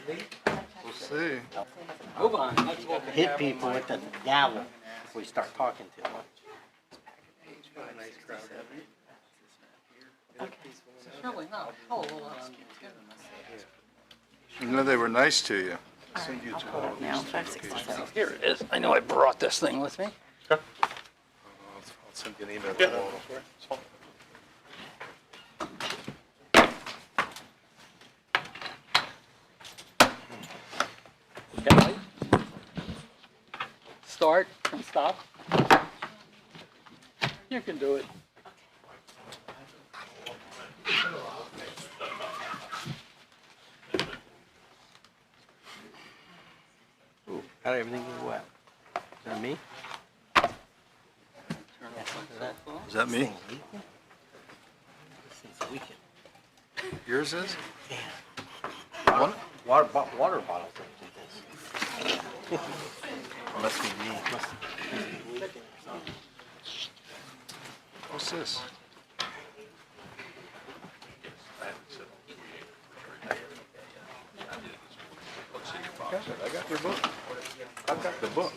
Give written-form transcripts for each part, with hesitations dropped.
We'll see. Move on. Hit people with the gavel if we start talking to them. Surely not. Oh, well, You know they were nice to you. Now, 567. here it is. I know I brought this thing with me. I'll send you an email tomorrow. Okay. Start and stop. You can do it. Ooh, how did everything go well? Is that me? Is that me? This thing's leaking. Yours is? Yeah. One? Water bottles don't do this. Must be me. What's this? I got your book. I've got the book.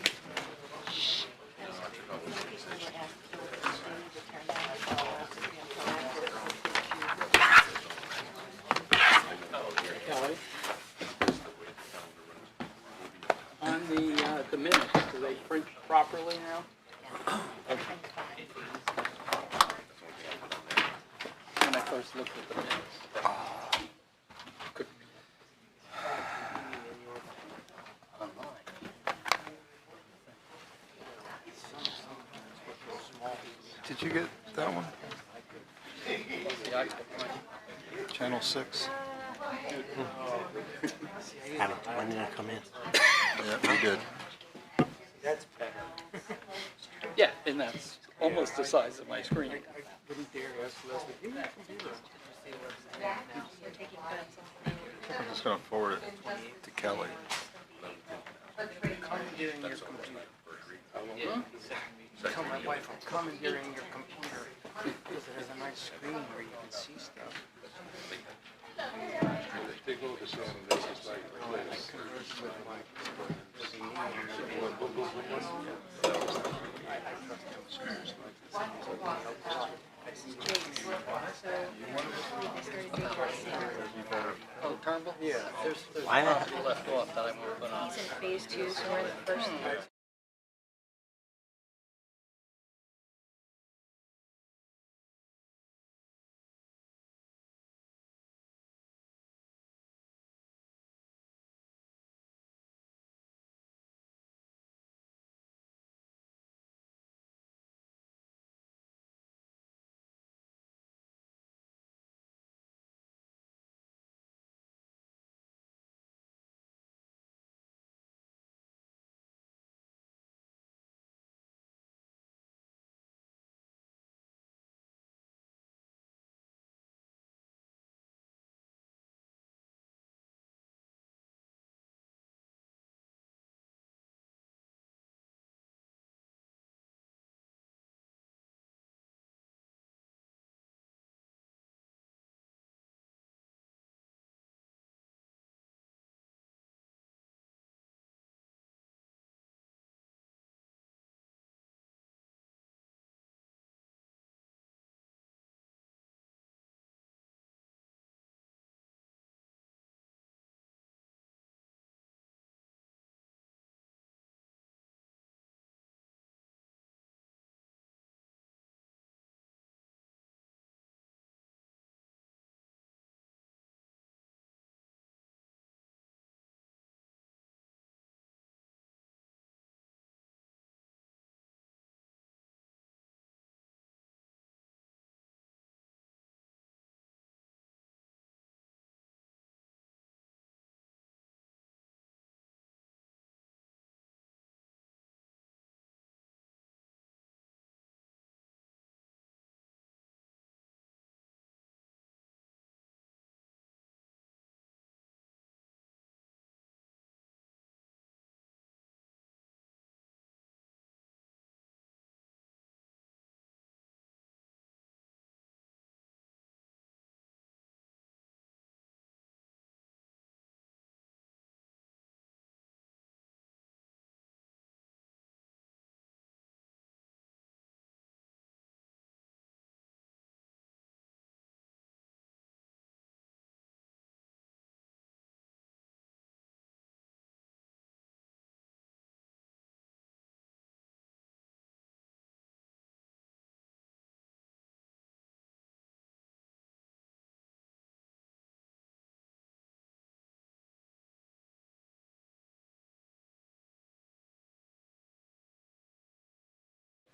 On the minutes, do they print properly now? When I first looked at the minutes. Could be. Online. Did you get that one? Yeah, I took mine. Channel 6? When did I come in? Yeah, we did. Yeah, and that's almost the size of my screen. I'm just going to forward it to Kelly. Commandeering your computer. Tell my wife I'm commandeering your computer because it has a nice screen where you can see stuff. Take a look at some of this. It's like I converse with my Oh, Turnbull? Yeah, there's Why not? Left off that I want to put on. He's in phase 2, so we're in the first.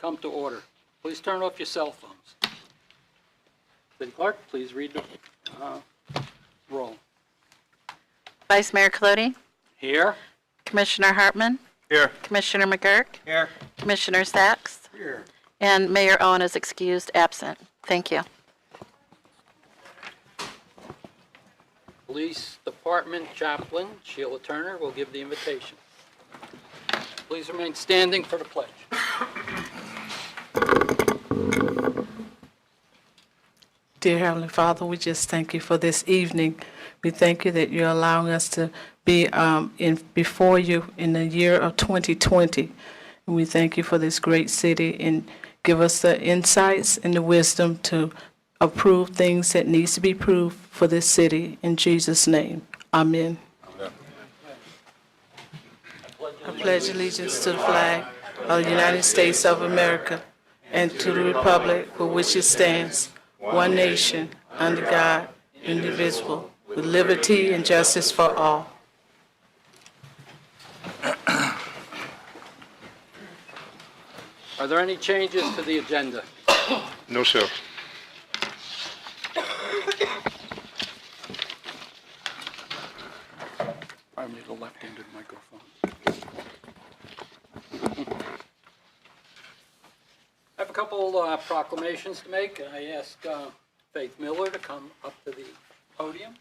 come to order. Please turn off your cell phones. City Clerk, please read the roll. Vice Mayor Colodey, Here. Commissioner Hartman, Here. Commissioner McGurk, Here. Commissioner Sacks, Here. and Mayor Owen is excused, absent. Thank you. Police Department Chaplain Sheila Turner will give the invitation. Please remain standing for the pledge. Dear Heavenly Father, we just thank you for this evening. We thank you that you're allowing us to be before you in the year of 2020. And we thank you for this great city and give us the insights and the wisdom to approve things that needs to be approved for this city. In Jesus' name, amen. I pledge allegiance to the flag of the United States of America and to the republic for which it stands, one nation, under God, indivisible, with liberty and justice for all. Are there any changes to the agenda? No, sir. I need a left-handed microphone. I have a couple proclamations to make. I ask Faith Miller to come up to the podium.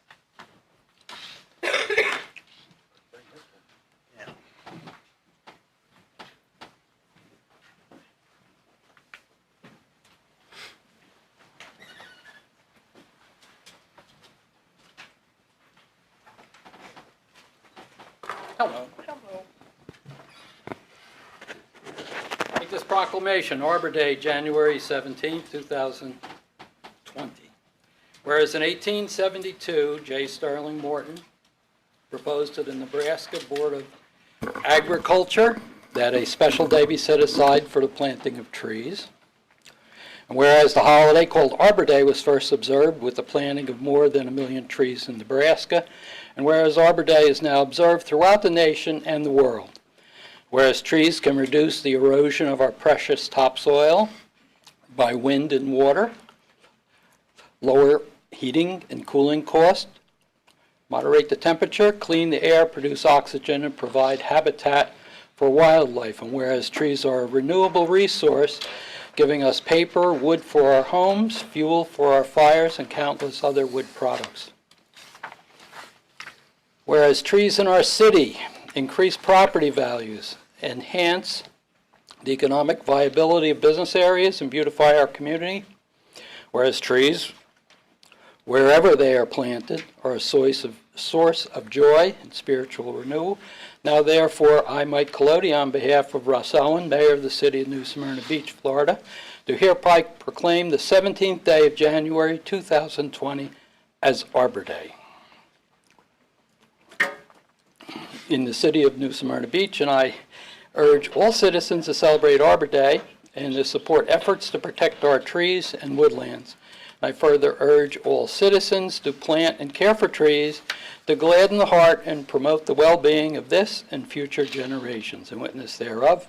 Hello. Hello. Make this proclamation, Arbor Day, January 17, 2020. Whereas in 1872, J. Sterling Morton proposed to the Nebraska Board of Agriculture that a special day be set aside for the planting of trees. And whereas the holiday called Arbor Day was first observed with the planting of more than 1 million trees in Nebraska, and whereas Arbor Day is now observed throughout the nation and the world. Whereas trees can reduce the erosion of our precious topsoil by wind and water, lower heating and cooling costs, moderate the temperature, clean the air, produce oxygen, and provide habitat for wildlife. And whereas trees are a renewable resource, giving us paper, wood for our homes, fuel for our fires, and countless other wood products. Whereas trees in our city increase property values, enhance the economic viability of business areas, and beautify our community. Whereas trees, wherever they are planted, are a source of joy and spiritual renewal. Now therefore, I, Mike Colodey, on behalf of Russ Owen, Mayor of the City of New Smyrna Beach, Florida, do hereby proclaim the 17th day of January 2020 as Arbor Day in the City of New Smyrna Beach, and I urge all citizens to celebrate Arbor Day and to support efforts to protect our trees and woodlands. I further urge all citizens to plant and care for trees to gladden the heart and promote the well-being of this and future generations. In witness thereof,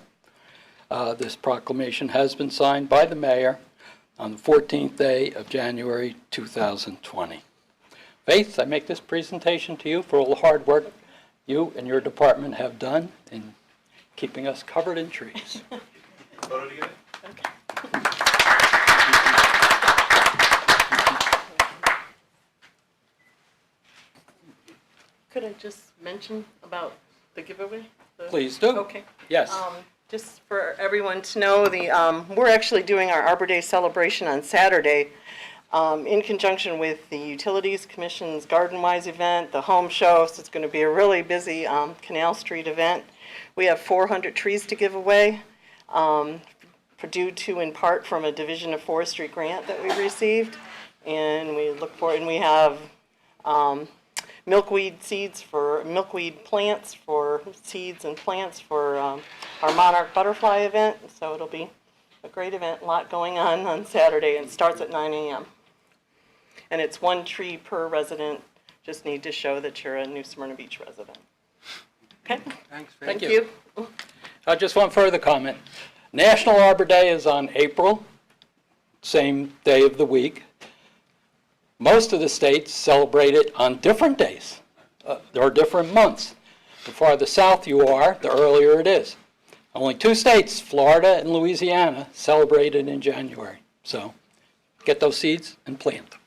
this proclamation has been signed by the mayor on the 14th day of January 2020. Faith, I make this presentation to you for all the hard work you and your department have done in keeping us covered in trees. Could I just mention about the giveaway? Please do. Okay. Yes. Just for everyone to know, we're actually doing our Arbor Day celebration on Saturday in conjunction with the Utilities Commission's Garden Wise event, the home show. So it's going to be a really busy Canal Street event. We have 400 trees to give away, due to in part from a Division of Forestry grant that we received. And we look for, and we have milkweed plants for seeds and plants for our monarch butterfly event. So it'll be a great event, a lot going on Saturday, and it starts at 9 a.m. And it's 1 tree per resident. Just need to show that you're a New Smyrna Beach resident. Okay? Thanks. Thank you. Just one further comment. National Arbor Day is on April, same day of the week. Most of the states celebrate it on different days. There are different months. The farther south you are, the earlier it is. Only 2 states, Florida and Louisiana, celebrate it in January. So get those seeds and plant them.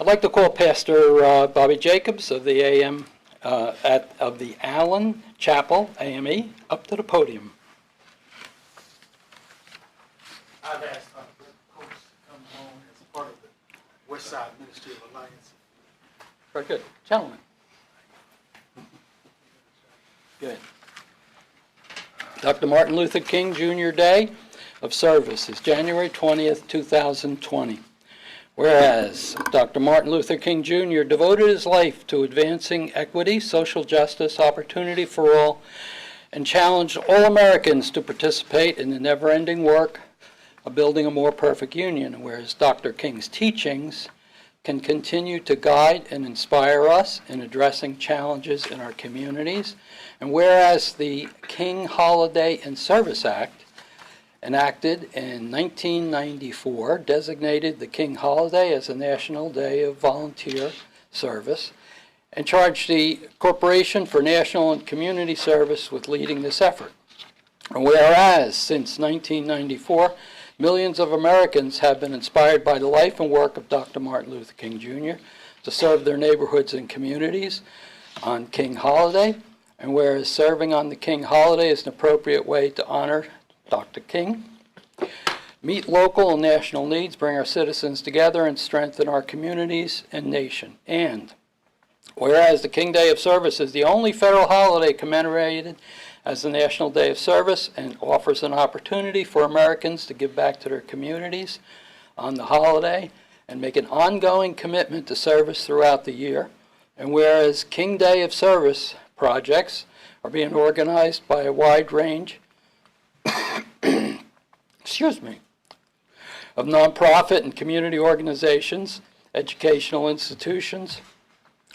I'd like to call Pastor Bobby Jacobs of the of the Allen Chapel AME up to the podium. I've asked Coach to come home as part of the West Side Ministry of Alliance. Very good. Gentlemen. Good. Dr. Martin Luther King Jr. Day of Service is January 20th, 2020. Whereas Dr. Martin Luther King Jr. devoted his life to advancing equity, social justice, opportunity for all, and challenged all Americans to participate in the never-ending work of building a more perfect union. Whereas Dr. King's teachings can continue to guide and inspire us in addressing challenges in our communities. And whereas the King Holiday and Service Act, enacted in 1994, designated the King Holiday as a National Day of Volunteer Service, and charged the Corporation for National and Community Service with leading this effort. And whereas since 1994, millions of Americans have been inspired by the life and work of Dr. Martin Luther King Jr. to serve their neighborhoods and communities on King Holiday, and whereas serving on the King Holiday is an appropriate way to honor Dr. King, meet local and national needs, bring our citizens together, and strengthen our communities and nation. And whereas the King Day of Service is the only federal holiday commemorated as the National Day of Service and offers an opportunity for Americans to give back to their communities on the holiday and make an ongoing commitment to service throughout the year. And whereas King Day of Service projects are being organized by a wide range of nonprofit and community organizations, educational institutions,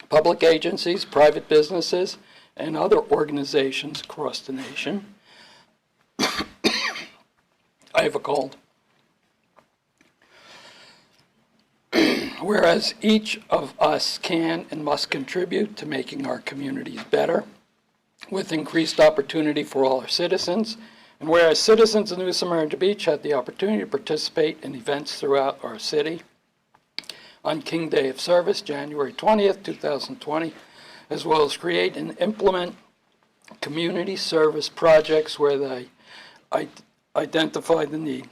public agencies, private businesses, and other organizations across the nation. I have a cold. Whereas each of us can and must contribute to making our communities better with increased opportunity for all our citizens, and whereas citizens of New Smyrna Beach had the opportunity to participate in events throughout our city on King Day of Service, January 20th, 2020, as well as create and implement community service projects where they identify the need.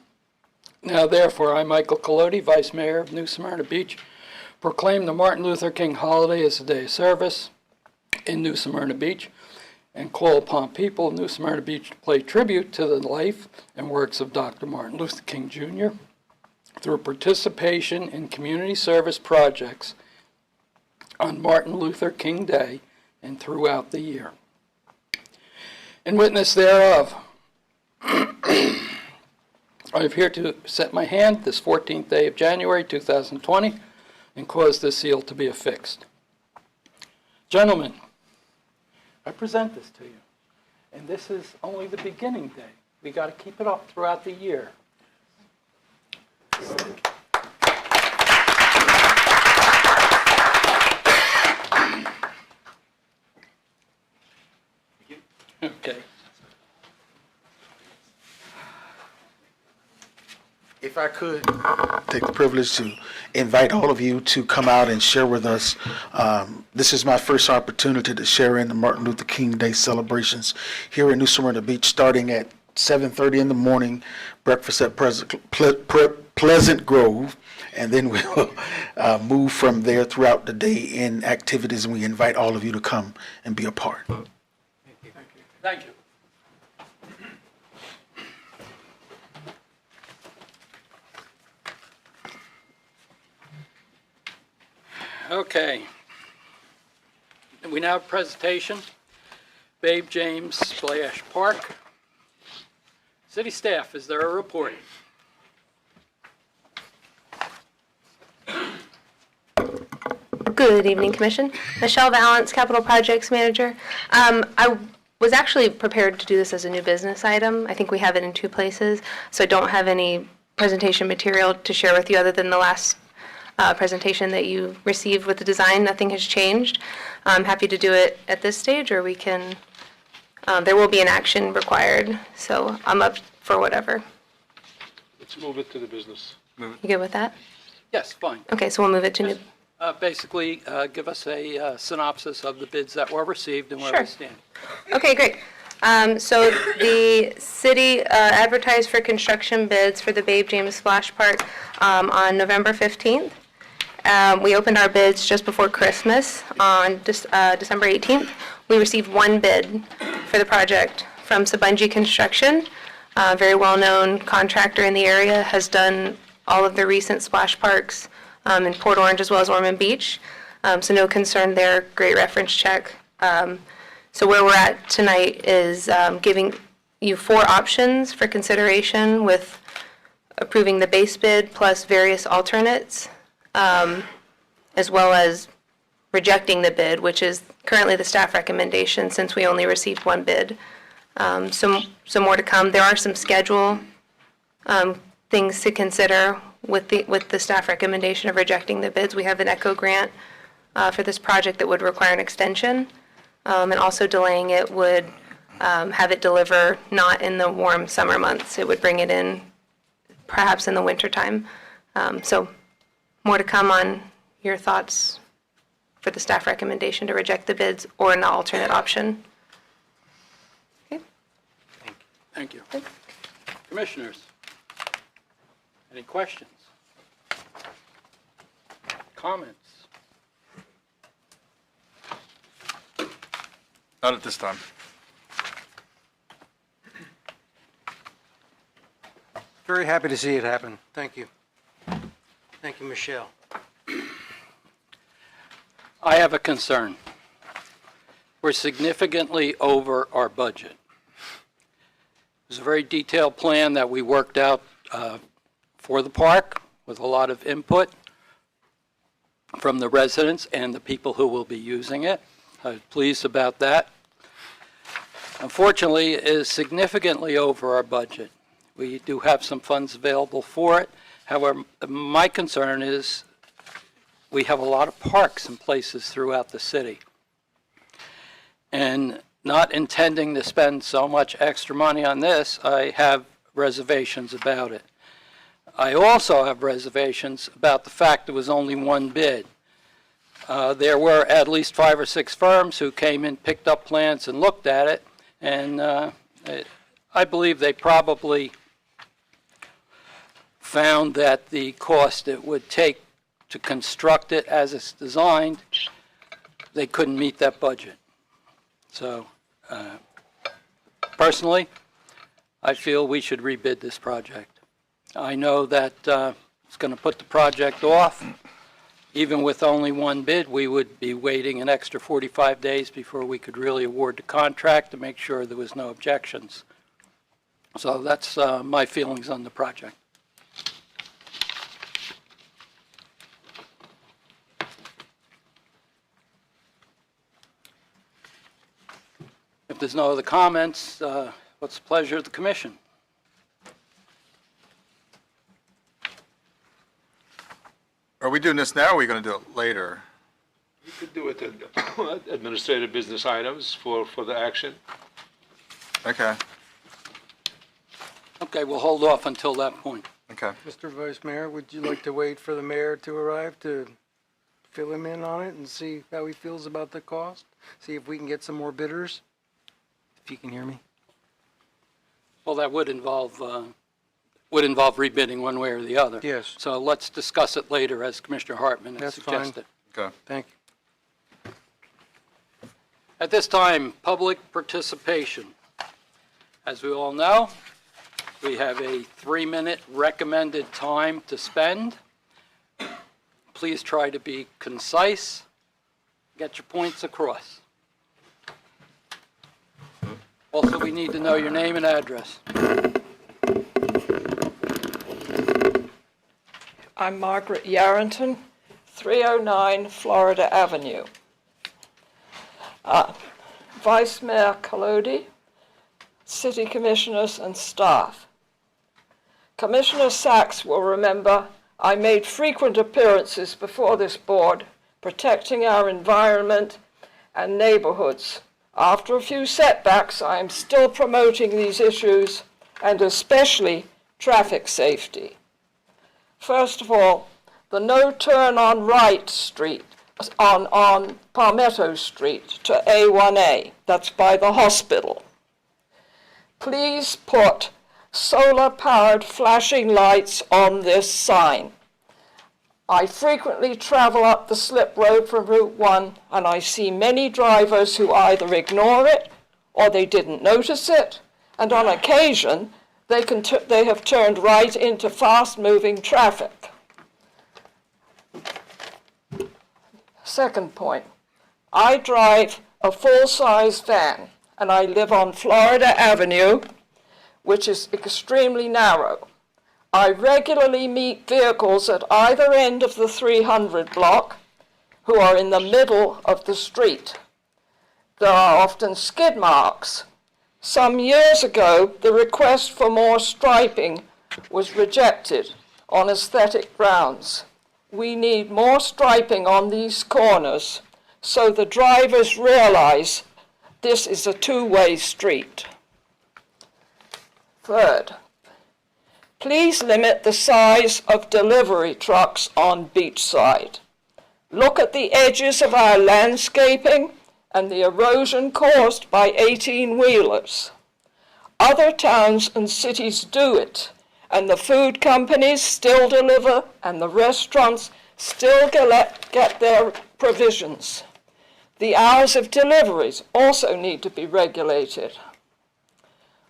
Now, therefore, I, Michael Colodi, Vice Mayor of New Smyrna Beach, proclaim the Martin Luther King holiday as a day of service in New Smyrna Beach, and call upon people of New Smyrna Beach to pay tribute to the life and works of Dr. Martin Luther King Jr. through participation in community service projects on Martin Luther King Day and throughout the year. In witness thereof, I am here to set my hand this 14th day of January 2020 and cause this seal to be affixed. Gentlemen, I present this to you, and this is only the beginning day. We got to keep it up throughout the year. Okay. If I could take the privilege to invite all of you to come out and share with us. This is my first opportunity to share in the Martin Luther King Day celebrations here in New Smyrna Beach, starting at 7:30 in the morning, breakfast at Pleasant Grove, and then we'll move from there throughout the day in activities, and we invite all of you to come and be a part. Thank you. Okay. We now have a presentation. Babe James Splash Park. City staff, is there a report? Good evening, Commission. Michelle Valance, Capital Projects Manager. I was actually prepared to do this as a new business item. I think we have it in 2 places, so I don't have any presentation material to share with you other than the last presentation that you received with the design. Nothing has changed. I'm happy to do it at this stage, or we can, there will be an action required, so I'm up for whatever. Let's move it to the business. You good with that? Yes, fine. Okay, so we'll move it to new. Basically, give us a synopsis of the bids that were received and where we Sure. stand. Okay, great. So the city advertised for construction bids for the Babe James Splash Park on November 15th. We opened our bids just before Christmas on December 18th. We received 1 bid for the project from Sabungi Construction. A very well-known contractor in the area, has done all of the recent splash parks in Port Orange as well as Ormond Beach. So no concern there, great reference check. So where we're at tonight is giving you 4 options for consideration, with approving the base bid plus various alternates, as well as rejecting the bid, which is currently the staff recommendation since we only received 1 bid. So more to come. There are some schedule things to consider with the staff recommendation of rejecting the bids. We have an ECHO grant for this project that would require an extension, and also delaying it would have it deliver not in the warm summer months. It would bring it in perhaps in the winter time. So more to come on your thoughts for the staff recommendation to reject the bids or an alternate option. Okay. Thank you. Commissioners, any questions? Comments? Not at this time. Very happy to see it happen. Thank you. Thank you, Michelle. I have a concern. We're significantly over our budget. It was a very detailed plan that we worked out for the park with a lot of input from the residents and the people who will be using it. I'm pleased about that. Unfortunately, it is significantly over our budget. We do have some funds available for it. However, my concern is we have a lot of parks and places throughout the city. And not intending to spend so much extra money on this, I have reservations about it. I also have reservations about the fact there was only 1 bid. There were at least 5 or 6 firms who came in, picked up plans, and looked at it, and I believe they probably found that the cost it would take to construct it as it's designed, they couldn't meet that budget. So, personally, I feel we should rebid this project. I know that it's going to put the project off. Even with only 1 bid, we would be waiting an extra 45 days before we could really award the contract to make sure there was no objections. So that's my feelings on the project. If there's no other comments, what's the pleasure of the commission? Are we doing this now, or are we going to do it later? You could do it in administrative business items for the action. Okay, Okay, we'll hold off until that point. okay. Mr. Vice Mayor, would you like to wait for the mayor to arrive to fill him in on it and see how he feels about the cost? See if we can get some more bidders? If you can hear me. Well, that would involve rebidding one way or the other. Yes. So let's discuss it later, as Commissioner Hartman has That's fine. suggested. Okay. Thank you. At this time, public participation. As we all know, we have a 3-minute recommended time to spend. Please try to be concise, get your points across. Also, we need to know your name and address. I'm Margaret Yarrington, 309 Florida Avenue. Vice Mayor Collodi, City Commissioners and staff. Commissioner Sachs will remember I made frequent appearances before this board protecting our environment and neighborhoods. After a few setbacks, I am still promoting these issues and especially traffic safety. First of all, the no turn on Wright Street, on Palmetto Street to A1A, that's by the hospital. Please put solar-powered flashing lights on this sign. I frequently travel up the slip road from Route 1, and I see many drivers who either ignore it or they didn't notice it, and on occasion they have turned right into fast-moving traffic. Second point, I drive a full-size van, and I live on Florida Avenue, which is extremely narrow. I regularly meet vehicles at either end of the 300 block who are in the middle of the street. There are often skid marks. Some years ago, the request for more striping was rejected on aesthetic grounds. We need more striping on these corners so the drivers realize this is a two-way street. Third, please limit the size of delivery trucks on beachside. Look at the edges of our landscaping and the erosion caused by 18-wheelers. Other towns and cities do it, and the food companies still deliver, and the restaurants still get their provisions. The hours of deliveries also need to be regulated.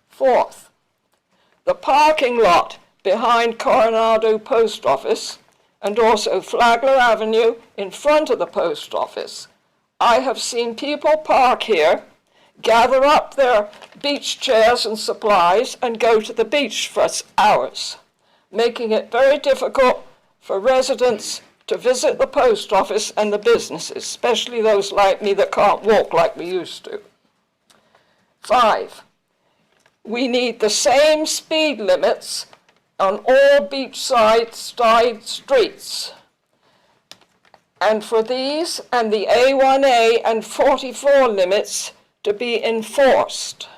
Fourth, the parking lot behind Coronado Post Office and also Flagler Avenue in front of the post office. I have seen people park here, gather up their beach chairs and supplies, and go to the beach for hours, making it very difficult for residents to visit the post office and the businesses, especially those like me that can't walk like we used to. 5, we need the same speed limits on all beachside side streets. And for these and the A1A and 44 limits to be enforced.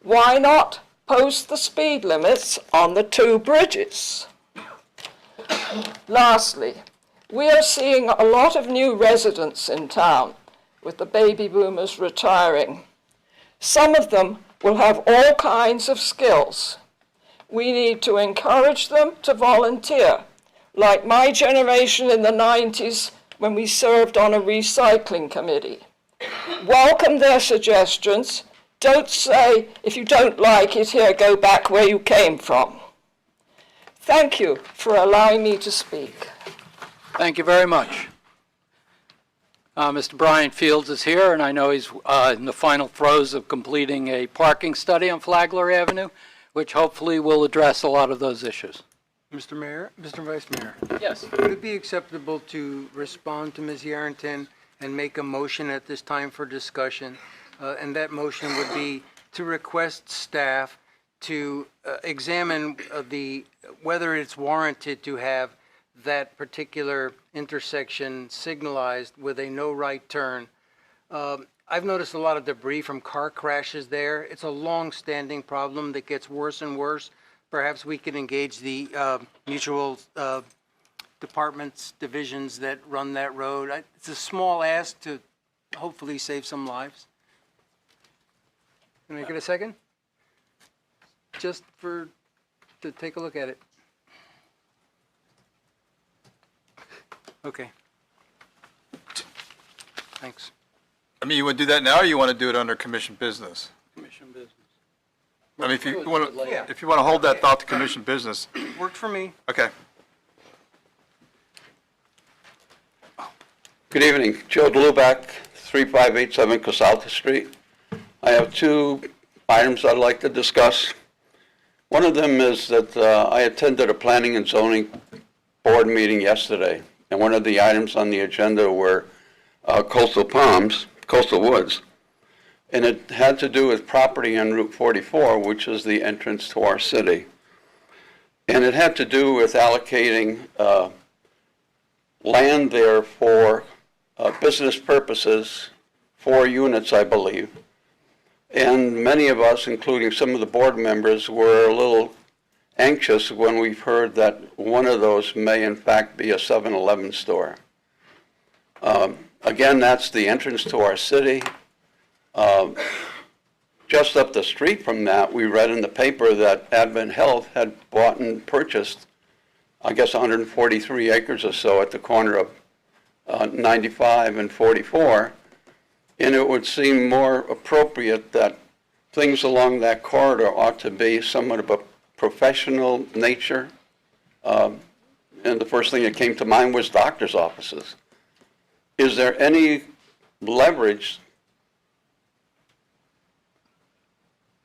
Why not post the speed limits on the 2 bridges? Lastly, we are seeing a lot of new residents in town with the baby boomers retiring. Some of them will have all kinds of skills. We need to encourage them to volunteer, like my generation in the 90s when we served on a recycling committee. Welcome their suggestions. Don't say, if you don't like it, here, go back where you came from. Thank you for allowing me to speak. Thank you very much. Mr. Brian Fields is here, and I know he's in the final throes of completing a parking study on Flagler Avenue, which hopefully will address a lot of those issues. Mr. Mayor, Mr. Vice Mayor, Yes. would it be acceptable to respond to Ms. Yarrington and make a motion at this time for discussion? And that motion would be to request staff to examine whether it's warranted to have that particular intersection signalized with a no right turn. I've noticed a lot of debris from car crashes there. It's a long-standing problem that gets worse and worse. Perhaps we could engage the mutual departments, divisions that run that road. It's a small ask to hopefully save some lives. Can I get a second? Just to take a look at it. Okay. Thanks. I mean, you want to do that now, or you want to do it under commission business? Commission business. I mean, if you Good, want later. to, if you want to hold that thought to commission business, Worked for me. okay. Good evening. Joe Dluback, 3587 Cassalta Street. I have 2 items I'd like to discuss. One of them is that I attended a planning and zoning board meeting yesterday, and one of the items on the agenda were coastal woods. and it had to do with property on Route 44, which is the entrance to our city. And it had to do with allocating land there for business purposes, 4 units, I believe. And many of us, including some of the board members, were a little anxious when we've heard that one of those may in fact be a 7-Eleven store. Again, that's the entrance to our city. Just up the street from that, we read in the paper that Advent Health had bought and purchased, I guess, 143 acres or so at the corner of 95 and 44. And it would seem more appropriate that things along that corridor ought to be somewhat of a professional nature. And the first thing that came to mind was doctor's offices. Is there any leverage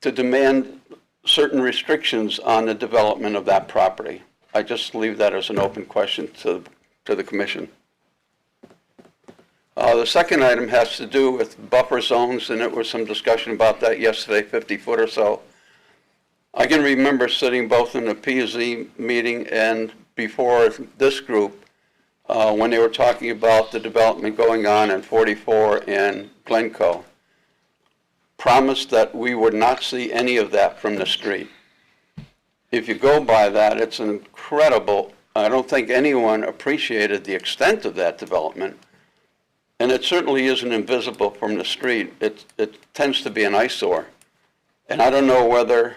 to demand certain restrictions on the development of that property? I just leave that as an open question to the commission. The second item has to do with buffer zones, and there was some discussion about that yesterday, 50 foot or so. I can remember sitting both in the P&Z meeting and before this group when they were talking about the development going on in 44 and Glencoe. Promised that we would not see any of that from the street. If you go by that, it's an incredible, I don't think anyone appreciated the extent of that development. And it certainly isn't invisible from the street. It tends to be an eyesore. And I don't know whether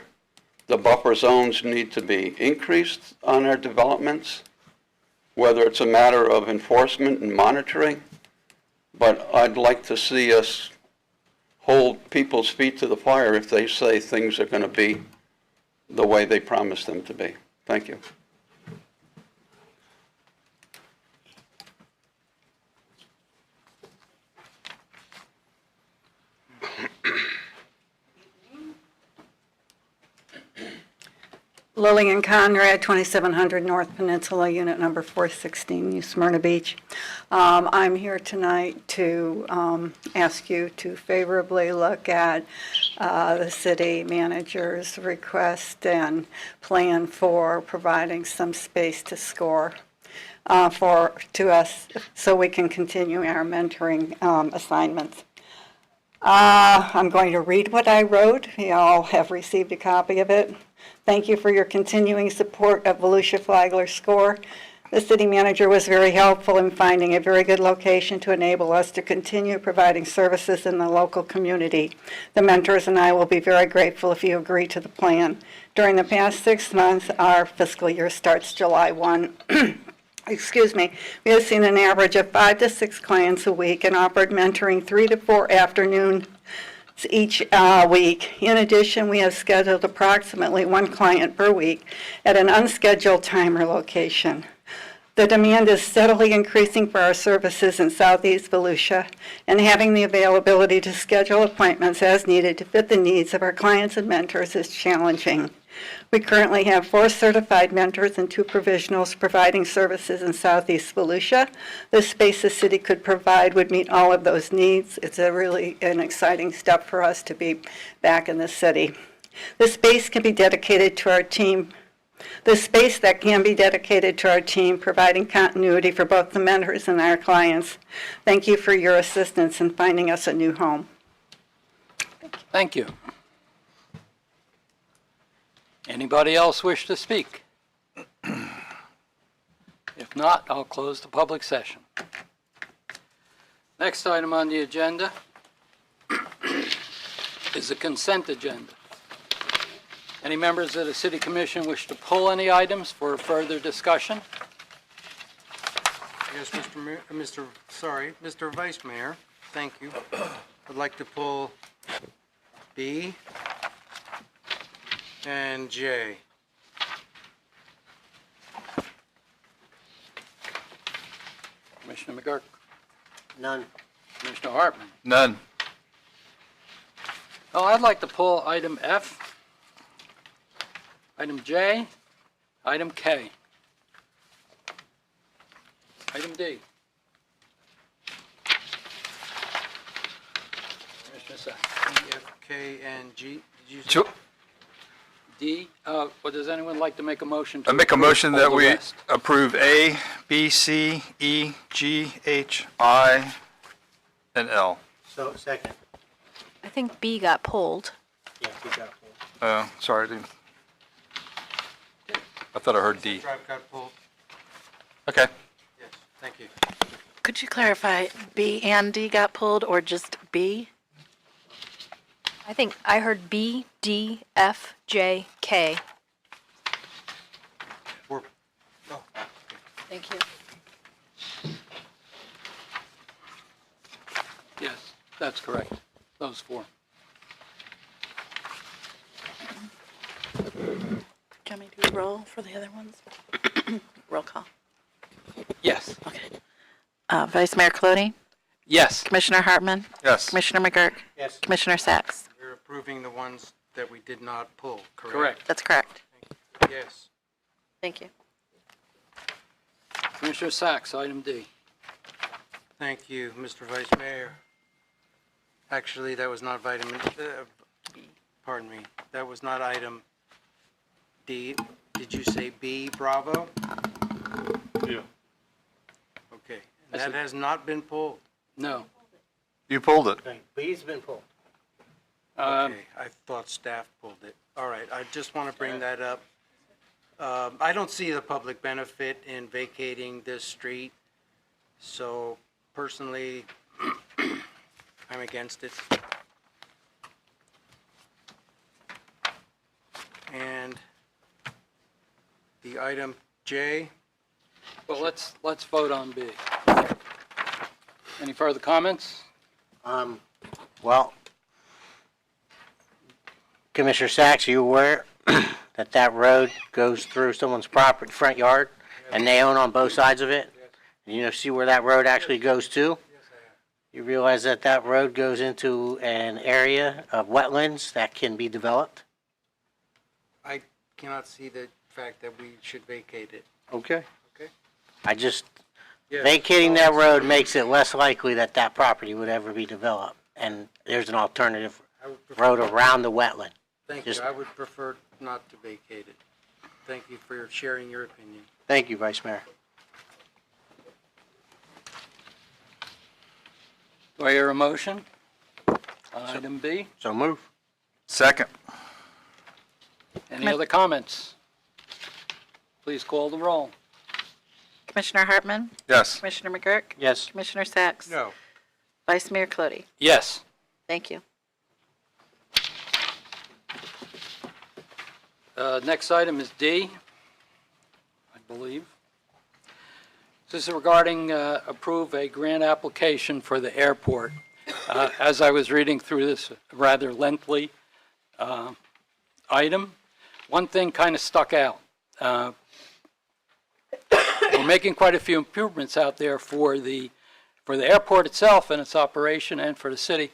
the buffer zones need to be increased on our developments, whether it's a matter of enforcement and monitoring, but I'd like to see us hold people's feet to the fire if they say things are going to be the way they promise them to be. Thank you. Lillian Conrad, 2700 North Peninsula, Unit Number 416, New Smyrna Beach. I'm here tonight to ask you to favorably look at the city manager's request and plan for providing some space to score to us so we can continue our mentoring assignments. I'm going to read what I wrote. You all have received a copy of it. Thank you for your continuing support of Volusia Flagler SCORE. The city manager was very helpful in finding a very good location to enable us to continue providing services in the local community. The mentors and I will be very grateful if you agree to the plan. During the past 6 months, our fiscal year starts July 1. Excuse me, we have seen an average of 5 to 6 clients a week and offered mentoring 3 to 4 afternoons each week. In addition, we have scheduled approximately 1 client per week at an unscheduled time or location. The demand is steadily increasing for our services in Southeast Volusia, and having the availability to schedule appointments as needed to fit the needs of our clients and mentors is challenging. We currently have 4 certified mentors and 2 provisionals providing services in Southeast Volusia. The space the city could provide would meet all of those needs. It's really an exciting step for us to be back in the city. The space can be dedicated to our team. The space that can be dedicated to our team, providing continuity for both the mentors and our clients. Thank you for your assistance in finding us a new home. Thank you. Anybody else wish to speak? If not, I'll close the public session. Next item on the agenda is the consent agenda. Any members of the City Commission wish to pull any items for further discussion? Yes, Mr. Vice Mayor, thank you. I'd like to pull B and J. Commissioner McGurk? None. Commissioner Hartman? None. Oh, I'd like to pull item F, item J, item K, item D. Commissioner Sacks. E, F, K, and G. Did you say? Sure. D, well, does anyone like to make a motion? I make a approve motion all that the we rest? approve A, B, C, E, G, H, I, and L. So, second. I think B got pulled. Yeah, we got it. Sorry, I thought I heard D. Drive got pulled. Okay. Yes, thank you. Could you clarify, B and D got pulled, or just B? I think I heard B, D, F, J, K. We're, oh, Thank you. Yes, that's correct. Those four. Do you want me to do a roll for the other ones? Roll call. Yes. Okay. Vice Mayor Colodey? Yes. Commissioner Hartman? Yes. Commissioner McGurk? Yes. Commissioner Sacks? we're approving the ones that we did not pull, correct? Correct. That's correct. Yes. Thank you. Commissioner Sacks, item D. Thank you, Mr. Vice Mayor. Actually, that was not vitamin, pardon me, that was not item D. Did you say B, Bravo? Yeah. Okay, that has not been pulled. No. You pulled it. Okay, B's been pulled. Okay, I thought staff pulled it. All right, I just want to bring that up. I don't see the public benefit in vacating this street, so personally, I'm against it. And the item J, Well, let's vote on B. Any further comments? Well, Commissioner Sacks, are you aware that that road goes through someone's property, front yard, and they own on both sides of it? And you see where that road actually goes to? You realize that that road goes into an area of wetlands that can be developed? I cannot see the fact that we should vacate it. Okay. Okay. I just, Yes. vacating that road makes it less likely that that property would ever be developed. And there's an alternative I would prefer- road around the wetland. Thank you. Just- I would prefer not to vacate it. Thank you for sharing your opinion. Thank you, Vice Mayor. Do I hear a motion? Item B. So move. Second. Any other comments? Please call the roll. Commissioner Hartman? Yes. Commissioner McGurk? Yes. Commissioner Sacks? No. Vice Mayor Colodey? Yes. Thank you. Next item is D, I believe. This is regarding approve a grant application for the airport. As I was reading through this rather lengthy item, one thing kind of stuck out. We're making quite a few improvements out there for the airport itself and its operation and for the city.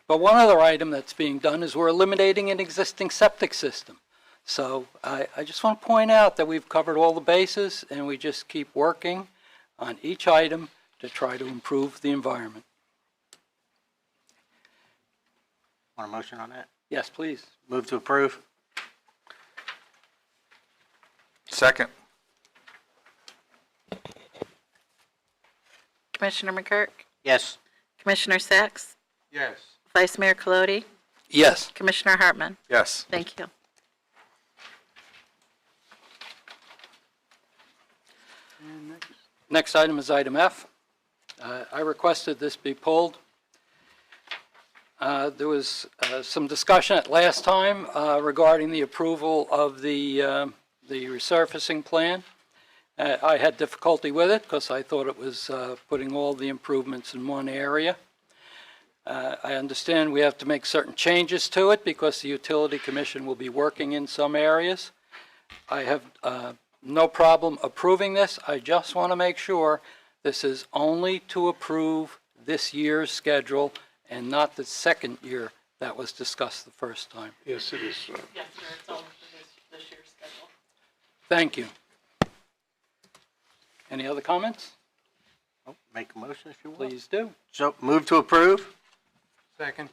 But one other item that's being done is we're eliminating an existing septic system. So I just want to point out that we've covered all the bases and we just keep working on each item to try to improve the environment. Want a motion on that? Yes, please. Move to approve. Second. Commissioner McGurk? Yes. Commissioner Sacks? Yes. Vice Mayor Colodey? Yes. Commissioner Hartman? Yes. Thank you. Next item is item F. I requested this be pulled. There was some discussion at last time regarding the approval of the resurfacing plan. I had difficulty with it because I thought it was putting all the improvements in one area. I understand we have to make certain changes to it because the Utility Commission will be working in some areas. I have no problem approving this. I just want to make sure this is only to approve this year's schedule and not the second year that was discussed the first time. Yes, it is. Yes, sir, it's only for this year's schedule. Thank you. Any other comments? Oh, make a motion if you want. Please do. So move to approve. Second.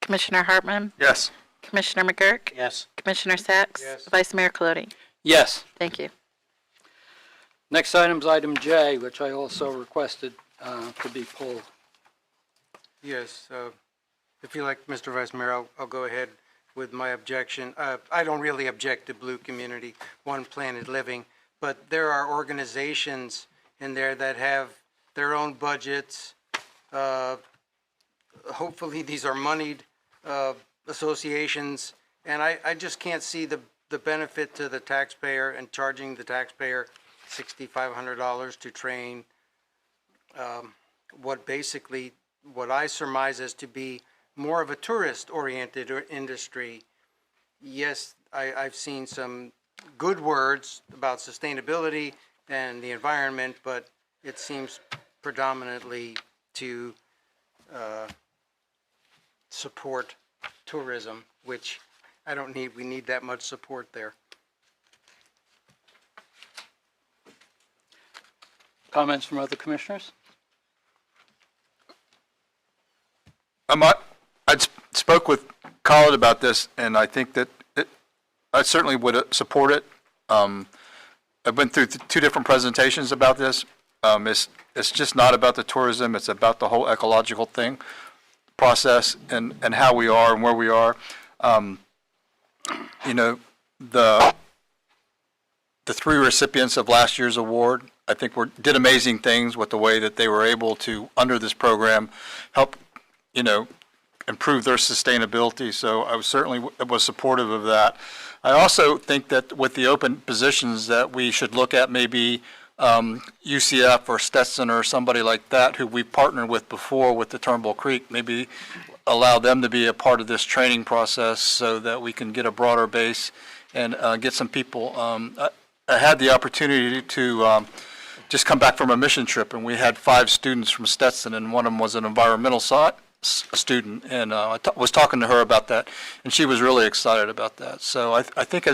Commissioner Hartman? Yes. Commissioner McGurk? Yes. Commissioner Sacks? Vice Mayor Colodey? Yes. Thank you. Next item is item J, which I also requested to be pulled. Yes, if you like, Mr. Vice Mayor, I'll go ahead with my objection. I don't really object to Blue Community, One Planet Living, but there are organizations in there that have their own budgets. Hopefully, these are moneyed associations, and I just can't see the benefit to the taxpayer and charging the taxpayer $6,500 to train what I surmise as to be more of a tourist-oriented industry. Yes, I've seen some good words about sustainability and the environment, but it seems predominantly to support tourism, which we need that much support there. Comments from other commissioners? I spoke with Colin about this, and I think that I certainly would support it. I've been through two different presentations about this. It's just not about the tourism, it's about the whole ecological process and how we are and where we are. You know, the three recipients of last year's award, I think did amazing things with the way that they were able to, under this program, help, improve their sustainability. So I certainly was supportive of that. I also think that with the open positions that we should look at maybe UCF or Stetson or somebody like that who we've partnered with before with the Turnbull Creek, maybe allow them to be a part of this training process so that we can get a broader base and get some people. I had the opportunity to just come back from a mission trip, and we had 5 students from Stetson, and one of them was an environmental student, and I was talking to her about that, and she was really excited about that. So I think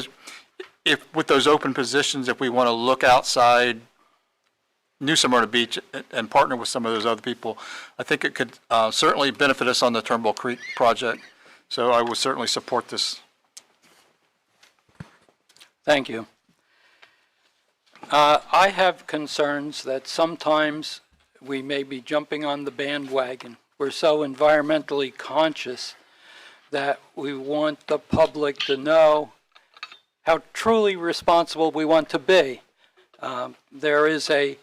if with those open positions, if we want to look outside New Smyrna Beach and partner with some of those other people, I think it could certainly benefit us on the Turnbull Creek project. So I would certainly support this. Thank you. I have concerns that sometimes we may be jumping on the bandwagon. We're so environmentally conscious that we want the public to know how truly responsible we want to be. There is a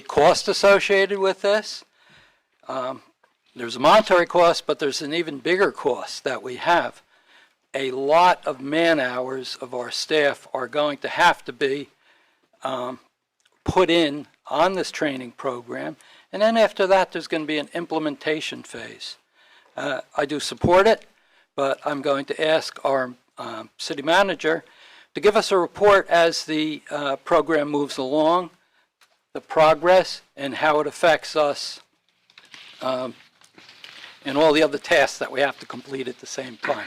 cost associated with this. There's a monetary cost, but there's an even bigger cost that we have. A lot of man hours of our staff are going to have to be put in on this training program, and then after that there's going to be an implementation phase. I do support it, but I'm going to ask our city manager to give us a report as the program moves along, the progress, and how it affects us and all the other tasks that we have to complete at the same time.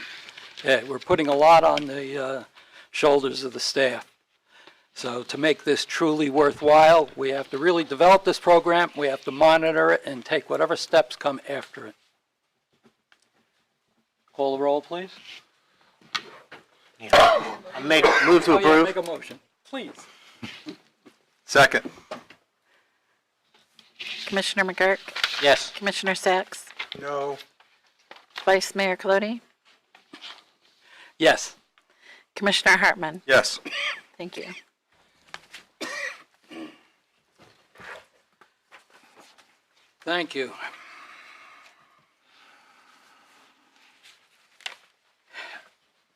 Yeah, we're putting a lot on the shoulders of the staff. So to make this truly worthwhile, we have to really develop this program, we have to monitor it, and take whatever steps come after it. Call the roll, please. Move to approve. Make a motion, please. Second. Commissioner McGurk? Yes. Commissioner Sacks? No. Vice Mayor Colodey? Yes. Commissioner Hartman? Yes. Thank you. Thank you.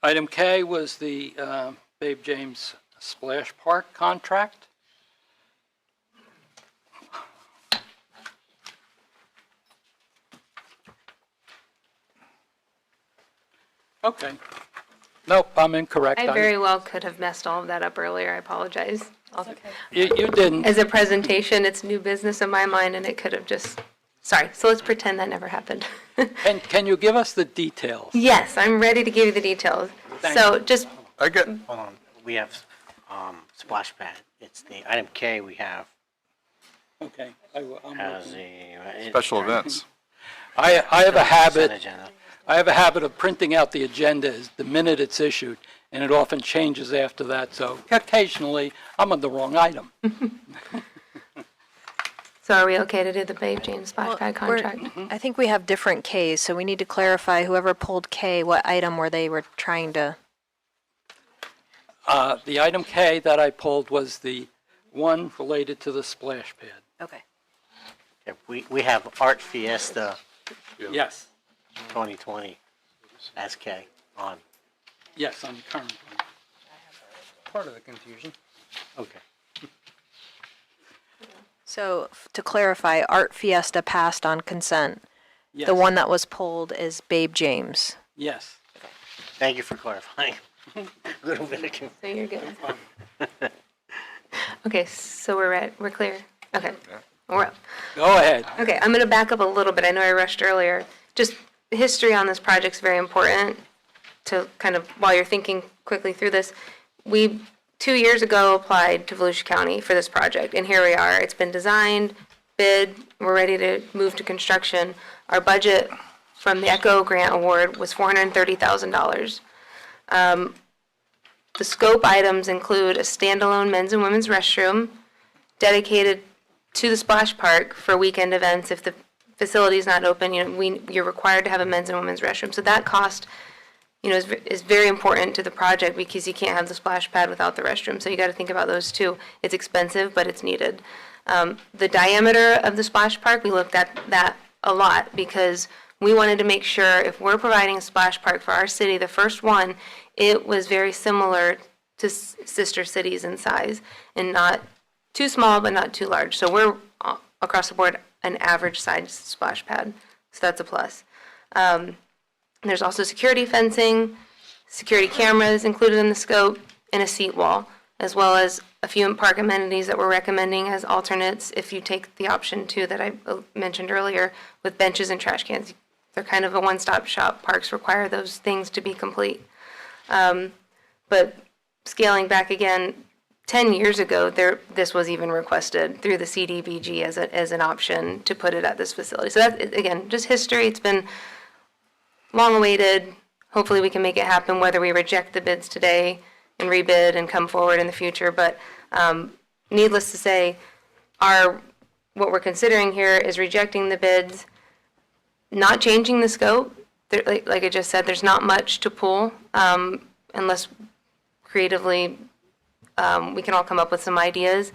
Item K was the Babe James Splash Park contract. Okay. Nope, I'm incorrect. I very well could have messed all of that up earlier. I apologize. You didn't. As a presentation, it's new business in my mind, and it could have just, sorry. So let's pretend that never happened. And can you give us the details? Yes, I'm ready to give you the details. So just, Hold on. We have splash pad. It's the item K we have Okay. as the Special events. I have a habit, Consent agenda. I have a habit of printing out the agenda the minute it's issued, and it often changes after that, so occasionally, I'm on the wrong item. So are we okay to do the Babe James splash pad We're- contract? I think we have different Ks, so we need to clarify whoever pulled K, what item were they were trying to, The item K that I pulled was the one related to the splash pad. okay. Yeah, we have Art Fiesta Yes, 2020 SK on. yes, on the current one. Part of the confusion. Okay. So to clarify, Art Fiesta passed on consent. Yes. The one that was pulled is Babe James. Yes. Thank you for clarifying. A little bit of confusion. So you're good. Okay, so we're clear? Okay, we're up. Go ahead. Okay, I'm going to back up a little bit. I know I rushed earlier. Just history on this project's very important to kind of, while you're thinking quickly through this. We, 2 years ago, applied to Volusia County for this project, and here we are. It's been designed, bid, we're ready to move to construction. Our budget from the ECHO grant award was $430,000. The scope items include a standalone men's and women's restroom dedicated to the splash park for weekend events. If the facility is not open, you're required to have a men's and women's restroom. So that cost, is very important to the project because you can't have the splash pad without the restroom. So you got to think about those too. It's expensive, but it's needed. The diameter of the splash park, we looked at that a lot because we wanted to make sure if we're providing a splash park for our city, the first one, it was very similar to sister cities in size and not too small, but not too large. So we're across the board an average size splash pad. So that's a plus. There's also security fencing, security cameras included in the scope, and a seat wall, as well as a few park amenities that we're recommending as alternates if you take the option 2 that I mentioned earlier with benches and trash cans. They're kind of a one-stop shop. Parks require those things to be complete. But scaling back again, 10 years ago, this was even requested through the CDBG as an option to put it at this facility. So that, again, just history. It's been long awaited. Hopefully we can make it happen, whether we reject the bids today and rebid and come forward in the future. But needless to say, what we're considering here is rejecting the bids, not changing the scope. Like I just said, there's not much to pull unless creatively we can all come up with some ideas.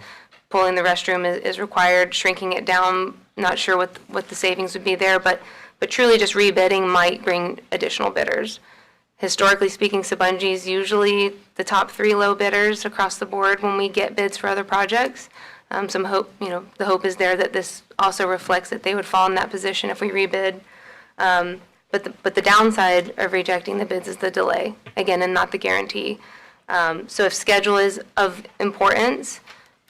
Pulling the restroom is required, shrinking it down, not sure what the savings would be there, but truly just rebidding might bring additional bidders. Historically speaking, Sabungi's usually the top 3 low bidders across the board when we get bids for other projects. Some hope, the hope is there that this also reflects that they would fall in that position if we rebid. But the downside of rejecting the bids is the delay, again, and not the guarantee. So if schedule is of importance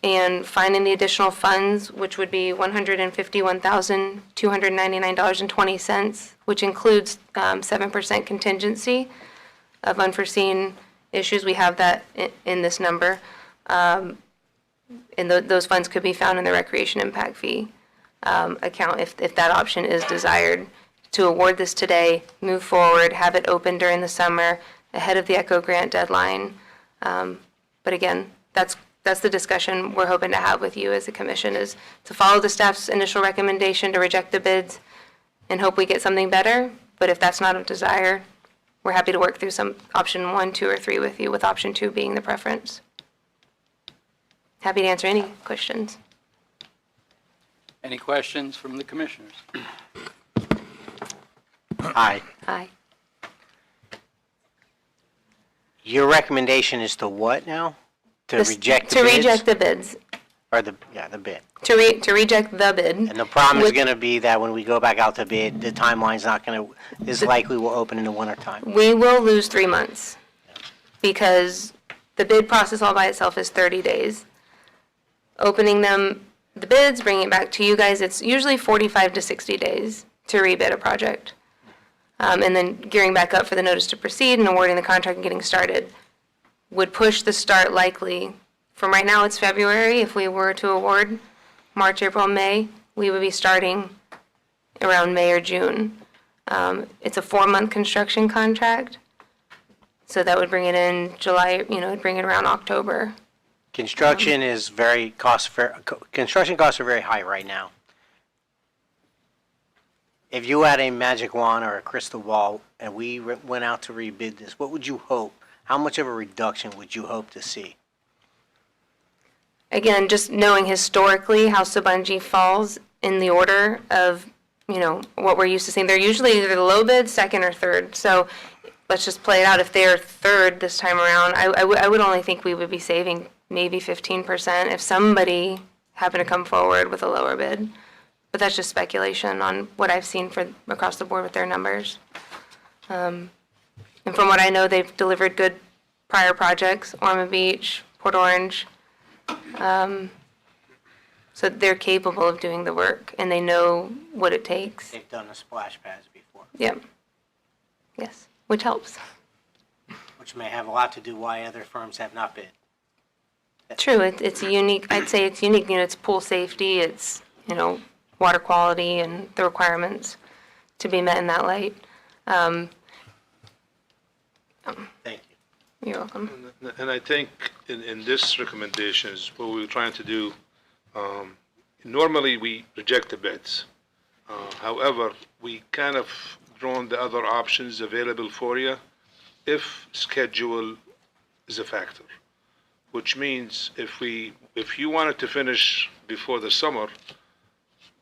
and finding the additional funds, which would be $151,299.20, which includes 7% contingency of unforeseen issues, we have that in this number. And those funds could be found in the recreation impact fee account if that option is desired. To award this today, move forward, have it open during the summer, ahead of the ECHO grant deadline. But again, that's the discussion we're hoping to have with you as a commission, is to follow the staff's initial recommendation to reject the bids and hope we get something better. But if that's not of desire, we're happy to work through some option 1, 2, or 3 with you, with option 2 being the preference. Happy to answer any questions. Any questions from the commissioners? Hi. Aye. Your recommendation is to what now? To reject the To bids? reject the bids. Or the bid. To reject the bid. And the problem is With- going to be that when we go back out to bid, the timeline's not going to, is likely will open in the wintertime. We will lose 3 months because the bid process all by itself is 30 days. Opening the bids, bringing it back to you guys, it's usually 45 to 60 days to rebid a project. And then gearing back up for the notice to proceed and awarding the contract and getting started would push the start likely. From right now, it's February. If we were to award March, April, May, we would be starting around May or June. It's a 4-month construction contract, so that would bring it in July, it'd bring it around October. Construction construction costs are very high right now. If you had a magic wand or a crystal ball and we went out to rebid this, what would you hope? How much of a reduction would you hope to see? Again, just knowing historically how Sabanji falls in the order of, what we're used to seeing. They're usually either the low bid, second, or third. So let's just play it out. If they're third this time around, I would only think we would be saving maybe 15% if somebody happened to come forward with a lower bid. But that's just speculation on what I've seen across the board with their numbers. And from what I know, they've delivered good prior projects, Ormond Beach, Port Orange. So they're capable of doing the work, and they know what it takes. They've done the splash pads before. Yep. Yes, which helps. Which may have a lot to do why other firms have not bid. True, it's a unique, I'd say it's unique, it's pool safety, it's, water quality and the requirements to be met in that light. Thank you. You're welcome. And I think in this recommendations, what we're trying to do, normally we reject the bids. However, we kind of drawn the other options available for you if schedule is a factor. Which means if you wanted to finish before the summer,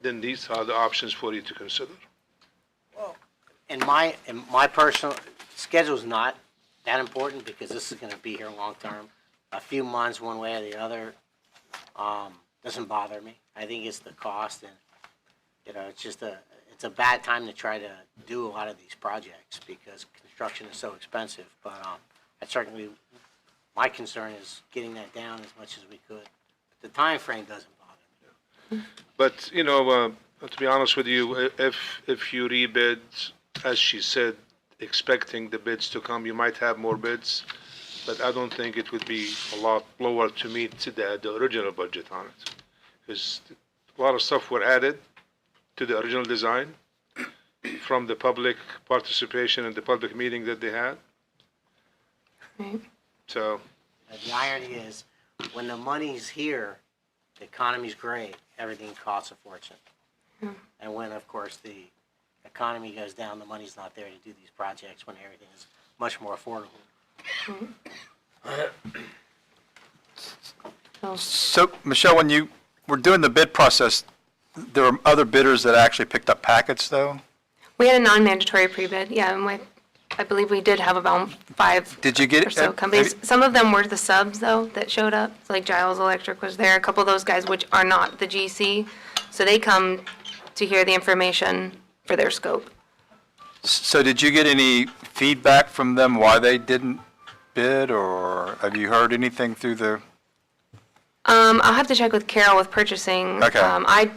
then these are the options for you to consider. In my personal schedule's not that important because this is going to be here long term. A few months one way or the other doesn't bother me. I think it's the cost, and it's a bad time to try to do a lot of these projects because construction is so expensive. But my concern is getting that down as much as we could. But the time frame doesn't bother me. But to be honest with you, if you rebid, as she said, expecting the bids to come, you might have more bids, but I don't think it would be a lot lower to meet the original budget on it. Because a lot of stuff were added to the original design from the public participation and the public meeting that they had. Right. So. The irony is, when the money's here, the economy's great, everything costs a fortune. And when, of course, the economy goes down, the money's not there to do these projects when everything is much more affordable. So, Michelle, when you were doing the bid process, there were other bidders that actually picked up packets, though? We had a non-mandatory pre-bid, yeah, and I believe we did have about 5 Did you get or so companies. Some of them were the subs, though, that showed up. Like Giles Electric was there, a couple of those guys, which are not the GC. So they come to hear the information for their scope. So did you get any feedback from them why they didn't bid, or have you heard anything through the? I'll have to check with Carol with purchasing. Okay. I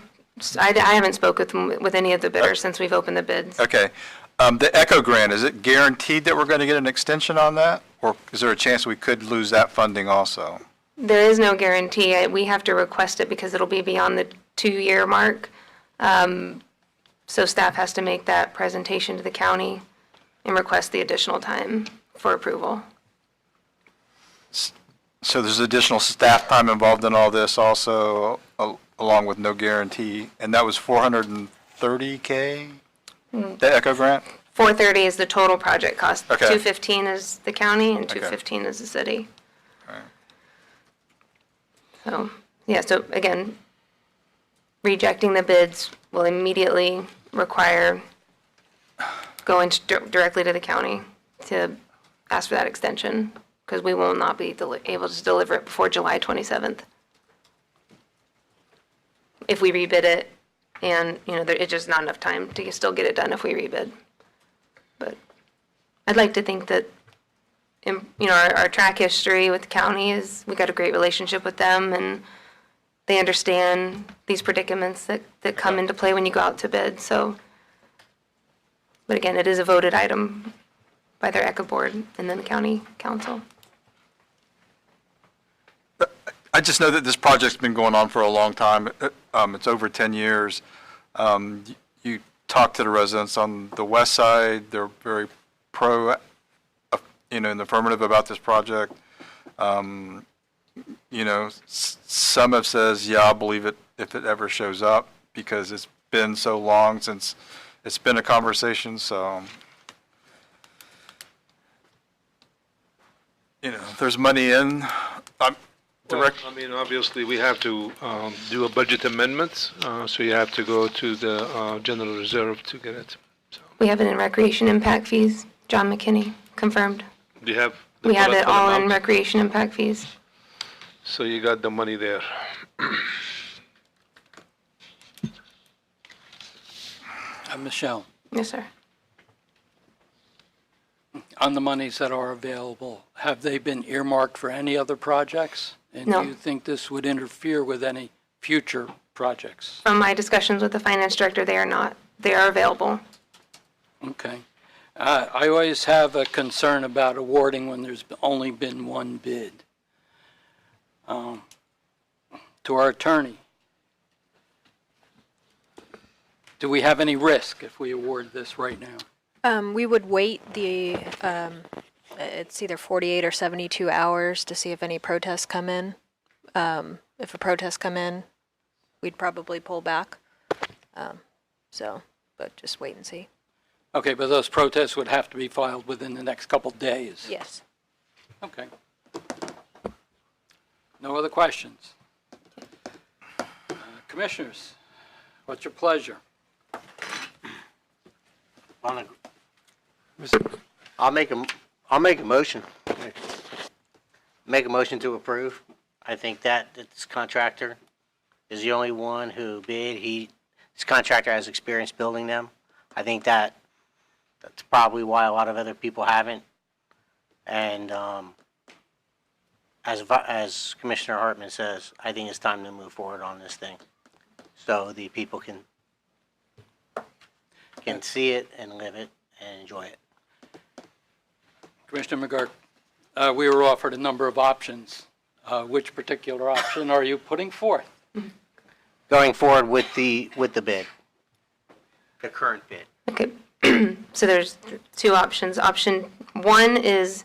haven't spoken with any of the bidders since we've opened the bids. Okay. The ECHO grant, is it guaranteed that we're going to get an extension on that? Or is there a chance we could lose that funding also? There is no guarantee. We have to request it because it'll be beyond the 2-year mark. So staff has to make that presentation to the county and request the additional time for approval. So there's additional staff time involved in all this also, along with no guarantee, and that was $430K? The ECHO grant? 430 is the total project cost. Okay. 215 is the county and Okay. 215 is the city. Right. So, yeah, so again, rejecting the bids will immediately require going directly to the county to ask for that extension, because we will not be able to deliver it before July 27th. If we rebid it, and, it's just not enough time to still get it done if we rebid. But I'd like to think that, our track history with the county is, we got a great relationship with them, and they understand these predicaments that come into play when you go out to bid, so. But again, it is a voted item by their ECHO board and then the county council. I just know that this project's been going on for a long time. It's over 10 years. You talked to the residents on the west side. They're very in the affirmative about this project. Some have says, yeah, I'll believe it if it ever shows up, because it's been so long since it's been a conversation, so. There's money in. Obviously, we have to do a budget amendment, so you have to go to the general reserve to get it. We have it in recreation impact fees. John McKinney, confirmed. Do you have? We have it total all in amount? recreation impact fees. So you got the money there. Michelle, Yes, sir. on the monies that are available, have they been earmarked for any other projects? And No. do you think this would interfere with any future projects? From my discussions with the finance director, they are not. They are available. Okay. I always have a concern about awarding when there's only been one bid. To our attorney, do we have any risk if we award this right now? We would wait it's either 48 or 72 hours to see if any protests come in. If a protest come in, we'd probably pull back. But just wait and see. Okay, but those protests would have to be filed within the next couple days? Yes. Okay. No other questions? Commissioners, what's your pleasure? I'll make a motion. Make a motion to approve. I think that this contractor is the only one who bid. This contractor has experience building them. I think that's probably why a lot of other people haven't. And as Commissioner Hartman says, I think it's time to move forward on this thing, so the people can see it and live it and enjoy it. Commissioner McGurk, we were offered a number of options. Which particular option are you putting forth? Going forward with the bid, the current bid. Okay. So there's two options. Option one is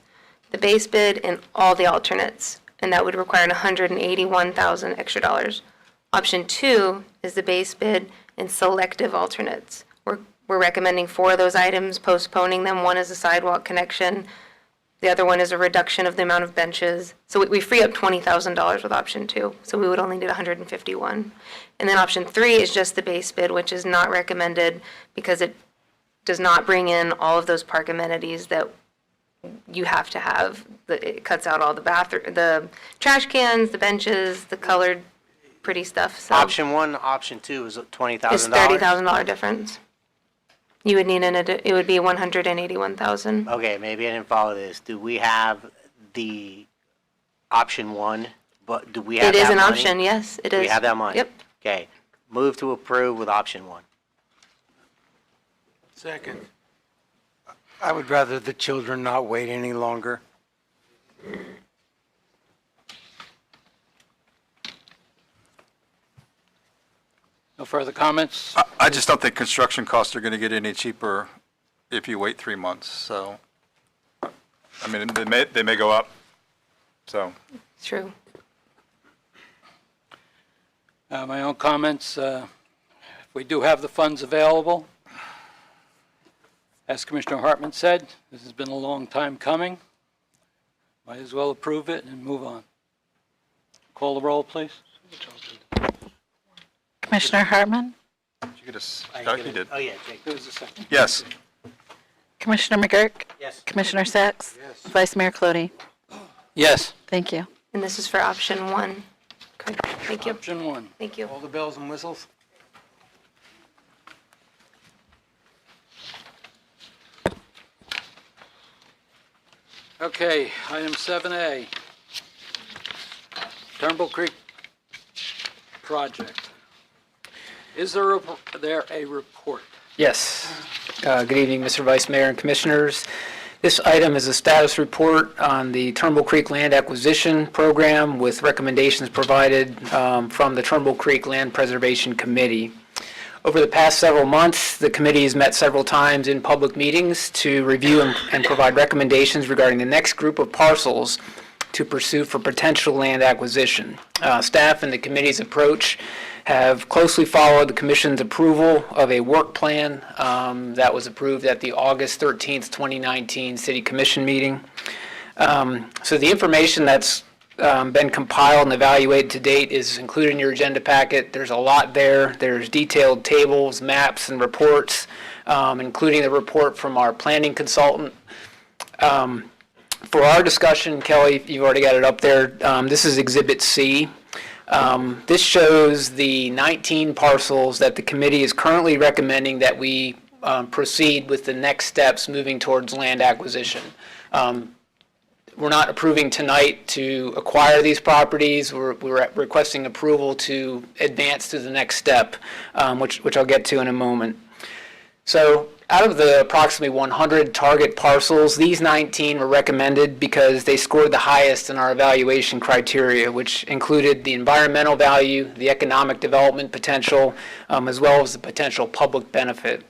the base bid and all the alternates, and that would require $181,000 extra dollars. Option two is the base bid and selective alternates. We're recommending 4 of those items, postponing them. One is a sidewalk connection. The other one is a reduction of the amount of benches. So we free up $20,000 with option 2. So we would only need $151,000. And then option 3 is just the base bid, which is not recommended because it does not bring in all of those park amenities that you have to have. It cuts out all the trash cans, the benches, the colored pretty stuff. So Option 1, option 2 is $20,000. it's $30,000 difference. You would need it would be $181,000. Okay, maybe I didn't follow this. Do we have the option 1? But do we have It is that an money? option, yes, it Do is. we have that money? Yep. Okay. Move to approve with option 1. Second. I would rather the children not wait any longer. No further comments? I just don't think construction costs are going to get any cheaper if you wait 3 months, so, I mean, they may go up, so. It's true. My own comments, we do have the funds available. As Commissioner Hartman said, this has been a long time coming. Might as well approve it and move on. Call the roll, please. Commissioner Hartman? You could just, oh, you did. Oh, yeah, Jake. Who was the second? Yes. Commissioner McGurk? Yes. Commissioner Sacks? Vice Mayor Clody? Yes. Thank you. And this is for option 1. Correct. Thank you. Option 1. Thank you. All the bells and whistles? Okay, item 7A. Turnbull Creek project. Is there a report? Yes. Good evening, Mr. Vice Mayor and Commissioners. This item is a status report on the Turnbull Creek Land Acquisition Program with recommendations provided from the Turnbull Creek Land Preservation Committee. Over the past several months, the committee has met several times in public meetings to review and provide recommendations regarding the next group of parcels to pursue for potential land acquisition. Staff and the committee's approach have closely followed the Commission's approval of a work plan that was approved at the August 13th, 2019 City Commission meeting. So the information that's been compiled and evaluated to date is included in your agenda packet. There's a lot there. There's detailed tables, maps, and reports, including the report from our planning consultant. For our discussion, Kelly, you've already got it up there. This is Exhibit C. This shows the 19 parcels that the committee is currently recommending that we proceed with the next steps moving towards land acquisition. We're not approving tonight to acquire these properties. We're requesting approval to advance to the next step, which I'll get to in a moment. So out of the approximately 100 target parcels, these 19 were recommended because they scored the highest in our evaluation criteria, which included the environmental value, the economic development potential, as well as the potential public benefit.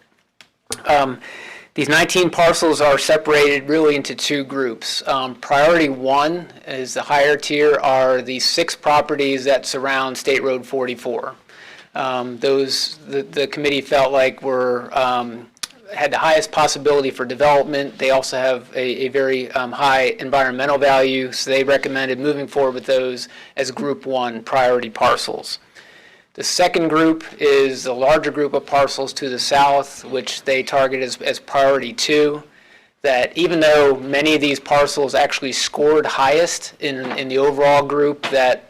These 19 parcels are separated really into two groups. Priority 1 is the higher tier, are the 6 properties that surround State Road 44. Those the committee felt like were had the highest possibility for development. They also have a very high environmental value, so they recommended moving forward with those as Group 1 priority parcels. The second group is the larger group of parcels to the south, which they target as priority 2, that even though many of these parcels actually scored highest in the overall group, that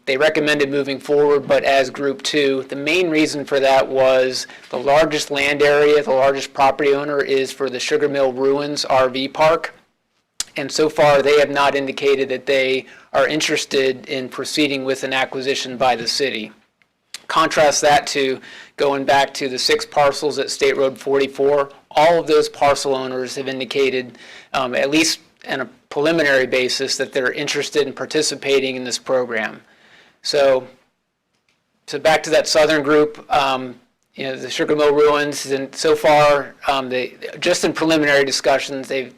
they recommended moving forward, but as Group 2. The main reason for that was the largest land area, the largest property owner is for the Sugar Mill Ruins RV Park. And so far, they have not indicated that they are interested in proceeding with an acquisition by the city. Contrast that to going back to the 6 parcels at State Road 44. All of those parcel owners have indicated, at least on a preliminary basis, that they're interested in participating in this program. So back to that southern group, the Sugar Mill Ruins, and so far, just in preliminary discussions, they've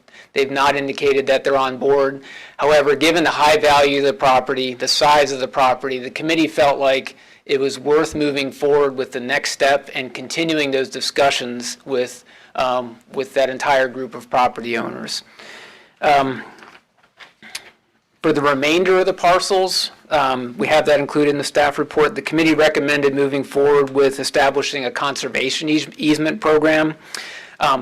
not indicated that they're on board. However, given the high value of the property, the size of the property, the committee felt like it was worth moving forward with the next step and continuing those discussions with that entire group of property owners. For the remainder of the parcels, we have that included in the staff report. The committee recommended moving forward with establishing a conservation easement program.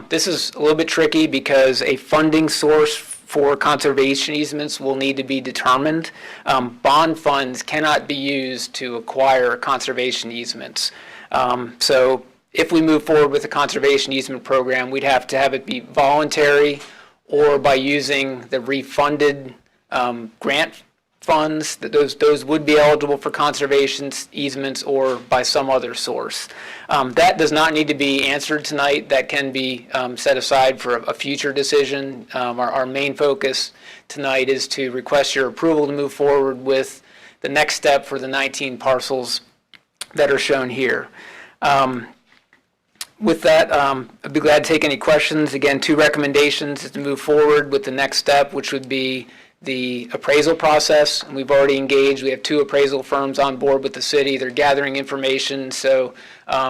This is a little bit tricky because a funding source for conservation easements will need to be determined. Bond funds cannot be used to acquire conservation easements. So if we move forward with a conservation easement program, we'd have to have it be voluntary or by using the refunded grant funds. Those would be eligible for conservation easements or by some other source. That does not need to be answered tonight. That can be set aside for a future decision. Our main focus tonight is to request your approval to move forward with the next step for the 19 parcels that are shown here. With that, I'd be glad to take any questions. Again, 2 recommendations is to move forward with the next step, which would be the appraisal process. And we've already engaged. We have 2 appraisal firms on board with the city. They're gathering information so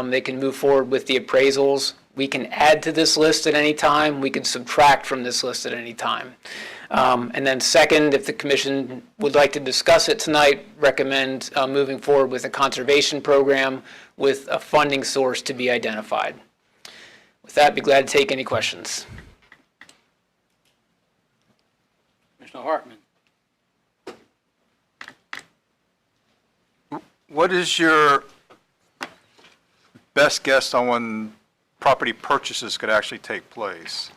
they can move forward with the appraisals. We can add to this list at any time. We can subtract from this list at any time. And then second, if the commission would like to discuss it tonight, recommend moving forward with a conservation program with a funding source to be identified. With that, I'd be glad to take any questions. Commissioner Hartman. What is your best guess on when property purchases could actually take place?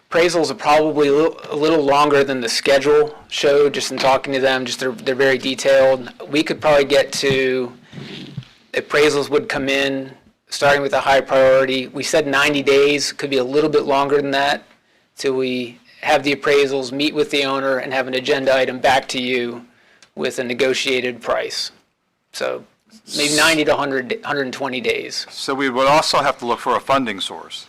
Appraisals are probably a little longer than the schedule showed, just in talking to them. Just they're very detailed. We could probably get to, appraisals would come in starting with a high priority. We said 90 days, could be a little bit longer than that, till we have the appraisals, meet with the owner, and have an agenda item back to you with a negotiated price. So maybe 90 to 100, 120 days. So we would also have to look for a funding source.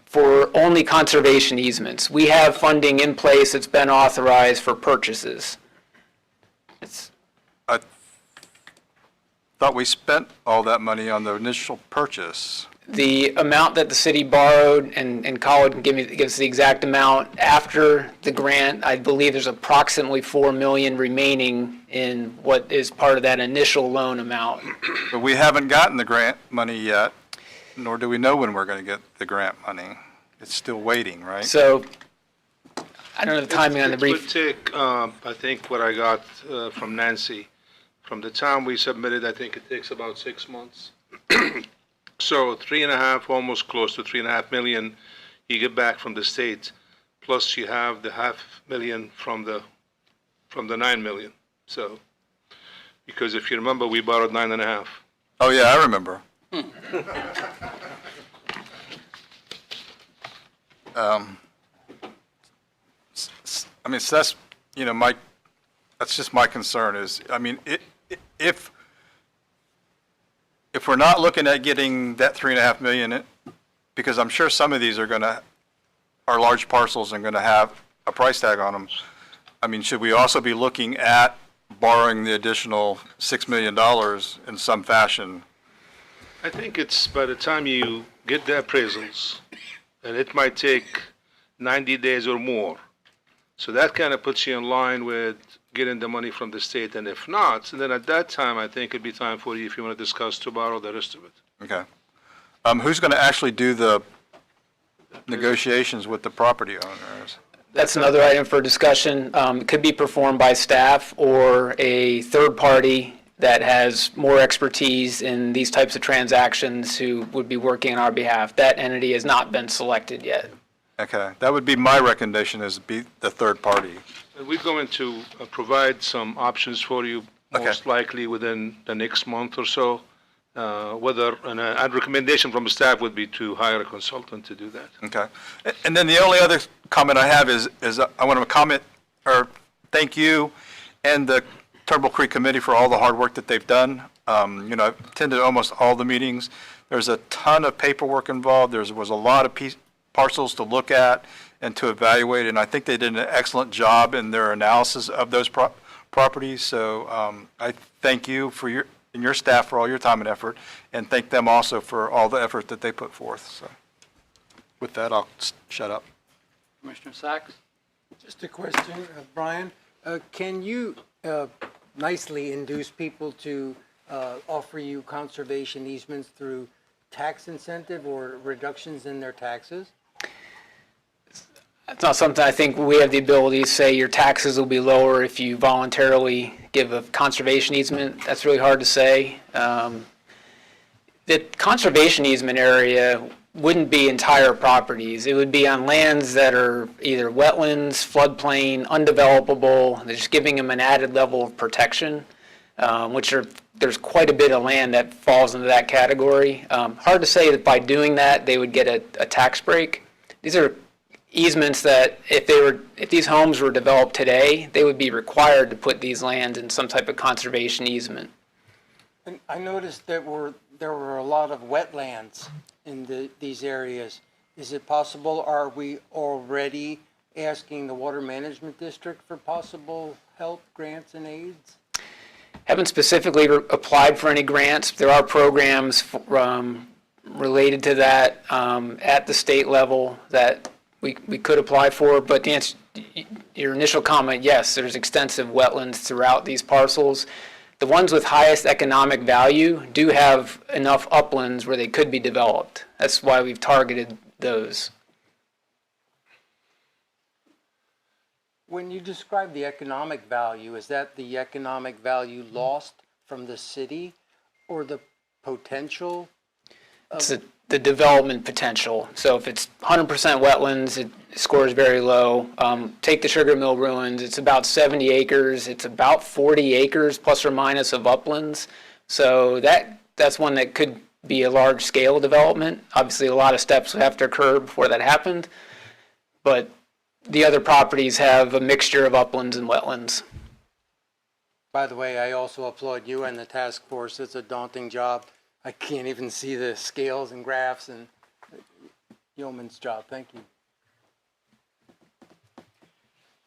For only conservation easements. We have funding in place that's been authorized for purchases. I thought we spent all that money on the initial purchase. The amount that the city borrowed, and Colin can give us the exact amount, after the grant, I believe there's approximately $4 million remaining in what is part of that initial loan amount. But we haven't gotten the grant money yet, nor do we know when we're going to get the grant money. It's still waiting, right? So, I don't know the timing on the It brief. would take, I think what I got from Nancy, from the time we submitted, I think it takes about 6 months. So 3.5, almost close to 3.5 million you get back from the state, plus you have the $500,000 from the 9 million. So, because if you remember, we borrowed 9.5. Oh, yeah, I remember. I mean, so that's, you know, that's just my concern is, I mean, if we're not looking at getting that 3.5 million, because I'm sure some of these are large parcels and going to have a price tag on them. I mean, should we also be looking at borrowing the additional $6 million in some fashion? I think it's by the time you get the appraisals, and it might take 90 days or more. So that kind of puts you in line with getting the money from the state, and if not, then at that time, I think it'd be time for you, if you want to discuss, to borrow the rest of it. Okay. Who's going to actually do the negotiations with the property owners? That's another item for discussion. It could be performed by staff or a third party that has more expertise in these types of transactions who would be working on our behalf. That entity has not been selected yet. Okay, that would be my recommendation, is be the third party. And we're going to provide some options for you, most likely within the next month or so. And recommendation from the staff would be to hire a consultant to do that. Okay. And then the only other comment I have is I want to comment or thank you and the Turtle Creek Committee for all the hard work that they've done. You know, I've attended almost all the meetings. There's a ton of paperwork involved. There was a lot of parcels to look at and to evaluate, and I think they did an excellent job in their analysis of those properties. So I thank you for your staff for all your time and effort, and thank them also for all the effort that they put forth. So with that, I'll shut up. Commissioner Sacks? Just a question, Brian. Can you nicely induce people to offer you conservation easements through tax incentive or reductions in their taxes? It's not something I think we have the ability to say your taxes will be lower if you voluntarily give a conservation easement. That's really hard to say. The conservation easement area wouldn't be entire properties. It would be on lands that are either wetlands, floodplain, undevelopable. They're just giving them an added level of protection, there's quite a bit of land that falls into that category. Hard to say that by doing that they would get a tax break. These are easements that if these homes were developed today, they would be required to put these lands in some type of conservation easement. And I noticed there were a lot of wetlands in these areas. Is it possible, are we already asking the Water Management District for possible help, grants, and aids? Haven't specifically applied for any grants. There are programs related to that at the state level that we could apply for, but to answer your initial comment, yes, there's extensive wetlands throughout these parcels. The ones with highest economic value do have enough uplands where they could be developed. That's why we've targeted those. When you describe the economic value, is that the economic value lost from the city or the potential? It's the development potential. So if it's 100% wetlands, it scores very low. Take the Sugar Mill ruins, it's about 70 acres. It's about 40 acres plus or minus of uplands. So that's one that could be a large scale development. Obviously a lot of steps would have to occur before that happened. But the other properties have a mixture of uplands and wetlands. By the way, I also applaud you and the task force. It's a daunting job. I can't even see the scales and graphs and yeoman's job. Thank you.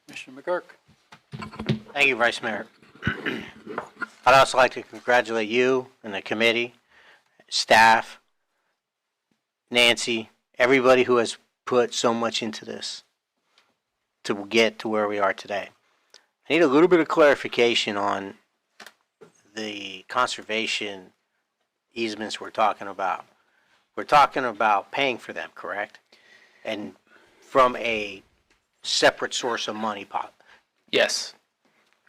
Commissioner McGurk. Thank you, Vice Mayor. I'd also like to congratulate you and the committee, staff, Nancy, everybody who has put so much into this to get to where we are today. I need a little bit of clarification on the conservation easements we're talking about. We're talking about paying for them, correct? And from a separate source of money pot. Yes.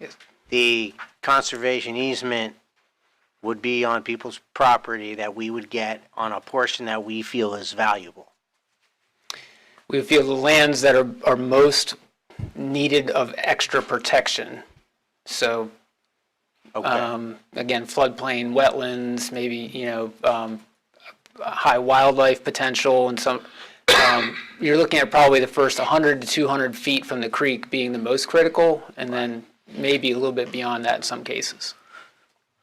Yes. The conservation easement would be on people's property that we would get on a portion that we feel is valuable. We feel the lands that are most needed of extra protection. So, again, floodplain, wetlands, maybe, high wildlife potential, and some, you're looking at probably the first 100 to 200 feet from the creek being the most critical, and then maybe a little bit beyond that in some cases.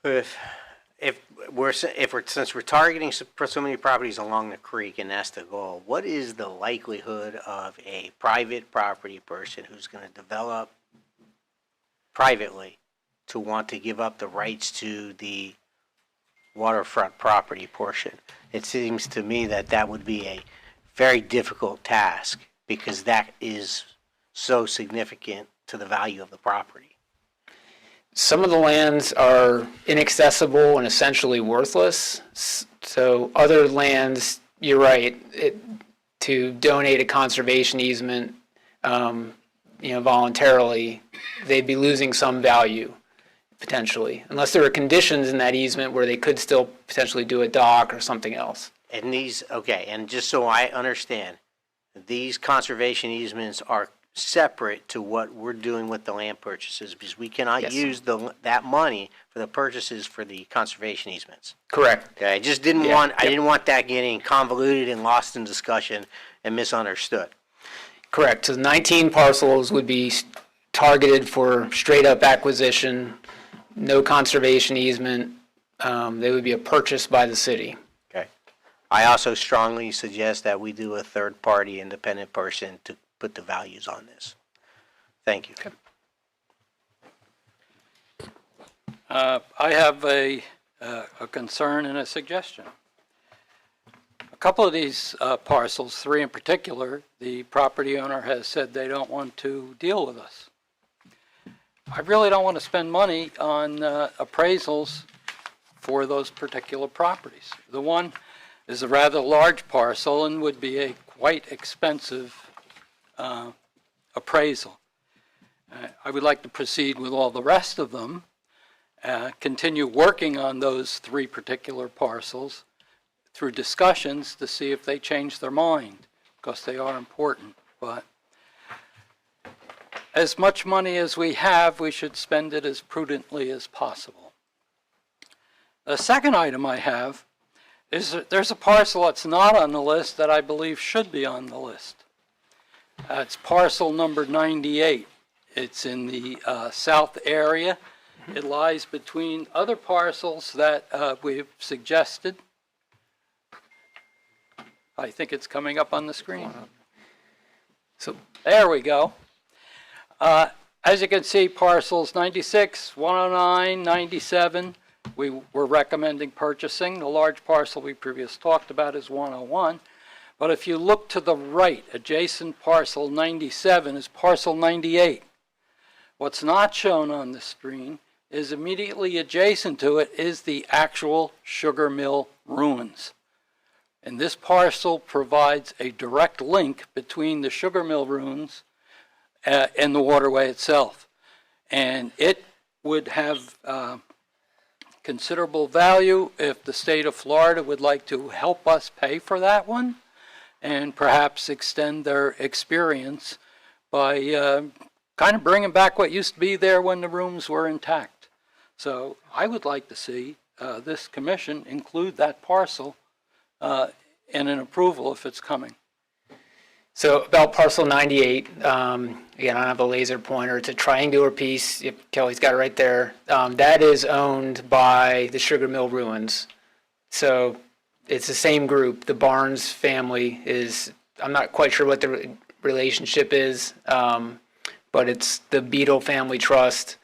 Since we're targeting so many properties along the creek and that's the goal, what is the likelihood of a private property person who's going to develop privately to want to give up the rights to the waterfront property portion? It seems to me that that would be a very difficult task because that is so significant to the value of the property. Some of the lands are inaccessible and essentially worthless. So other lands, you're right, to donate a conservation easement, voluntarily, they'd be losing some value potentially, unless there are conditions in that easement where they could still potentially do a dock or something else. And and just so I understand, these conservation easements are separate to what we're doing with the land purchases because we cannot use that money for the purchases for the conservation easements. Correct. Okay, I just didn't I didn't want that getting convoluted and lost in discussion and misunderstood. Correct. So 19 parcels would be targeted for straight up acquisition, no conservation easement. They would be a purchase by the city. Okay. I also strongly suggest that we do a third party independent person to put the values on this. Thank you. Okay. I have a concern and a suggestion. A couple of these parcels, 3 in particular, the property owner has said they don't want to deal with us. I really don't want to spend money on appraisals for those particular properties. The one is a rather large parcel and would be a quite expensive appraisal. I would like to proceed with all the rest of them, continue working on those 3 particular parcels through discussions to see if they change their mind, because they are important. But as much money as we have, we should spend it as prudently as possible. The second item I have is that there's a parcel that's not on the list that I believe should be on the list. It's parcel number 98. It's in the south area. It lies between other parcels that we've suggested. I think it's coming up on the screen. So there we go. As you can see, parcels 96, 109, 97, we were recommending purchasing. The large parcel we previously talked about is 101. But if you look to the right, adjacent parcel 97 is parcel 98. What's not shown on the screen is immediately adjacent to it is the actual sugar mill ruins. And this parcel provides a direct link between the sugar mill ruins and the waterway itself. And it would have considerable value if the state of Florida would like to help us pay for that one, and perhaps extend their experience by kind of bringing back what used to be there when the rooms were intact. So I would like to see this commission include that parcel in an approval if it's coming. So about parcel 98, again, I don't have a laser pointer, it's a triangular piece, yep, Kelly's got it right there. That is owned by the Sugar Mill Ruins. So it's the same group. The Barnes family is, I'm not quite sure what the relationship is, but it's the Beadle Family Trust.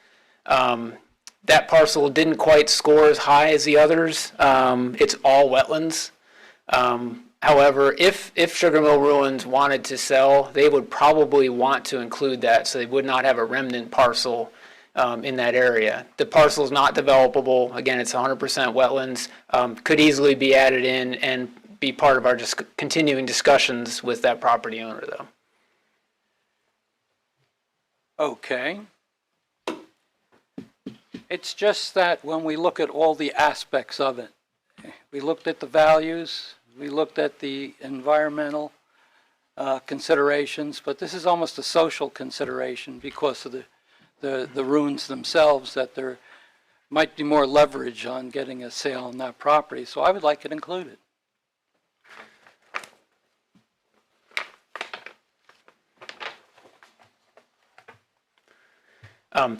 That parcel didn't quite score as high as the others. It's all wetlands. However, if Sugar Mill Ruins wanted to sell, they would probably want to include that, so they would not have a remnant parcel in that area. The parcel is not developable. Again, it's 100% wetlands. Could easily be added in and be part of our just continuing discussions with that property owner, though. Okay. It's just that when we look at all the aspects of it, we looked at the values, we looked at the environmental considerations, but this is almost a social consideration because of the ruins themselves, that there might be more leverage on getting a sale on that property. So I would like it included.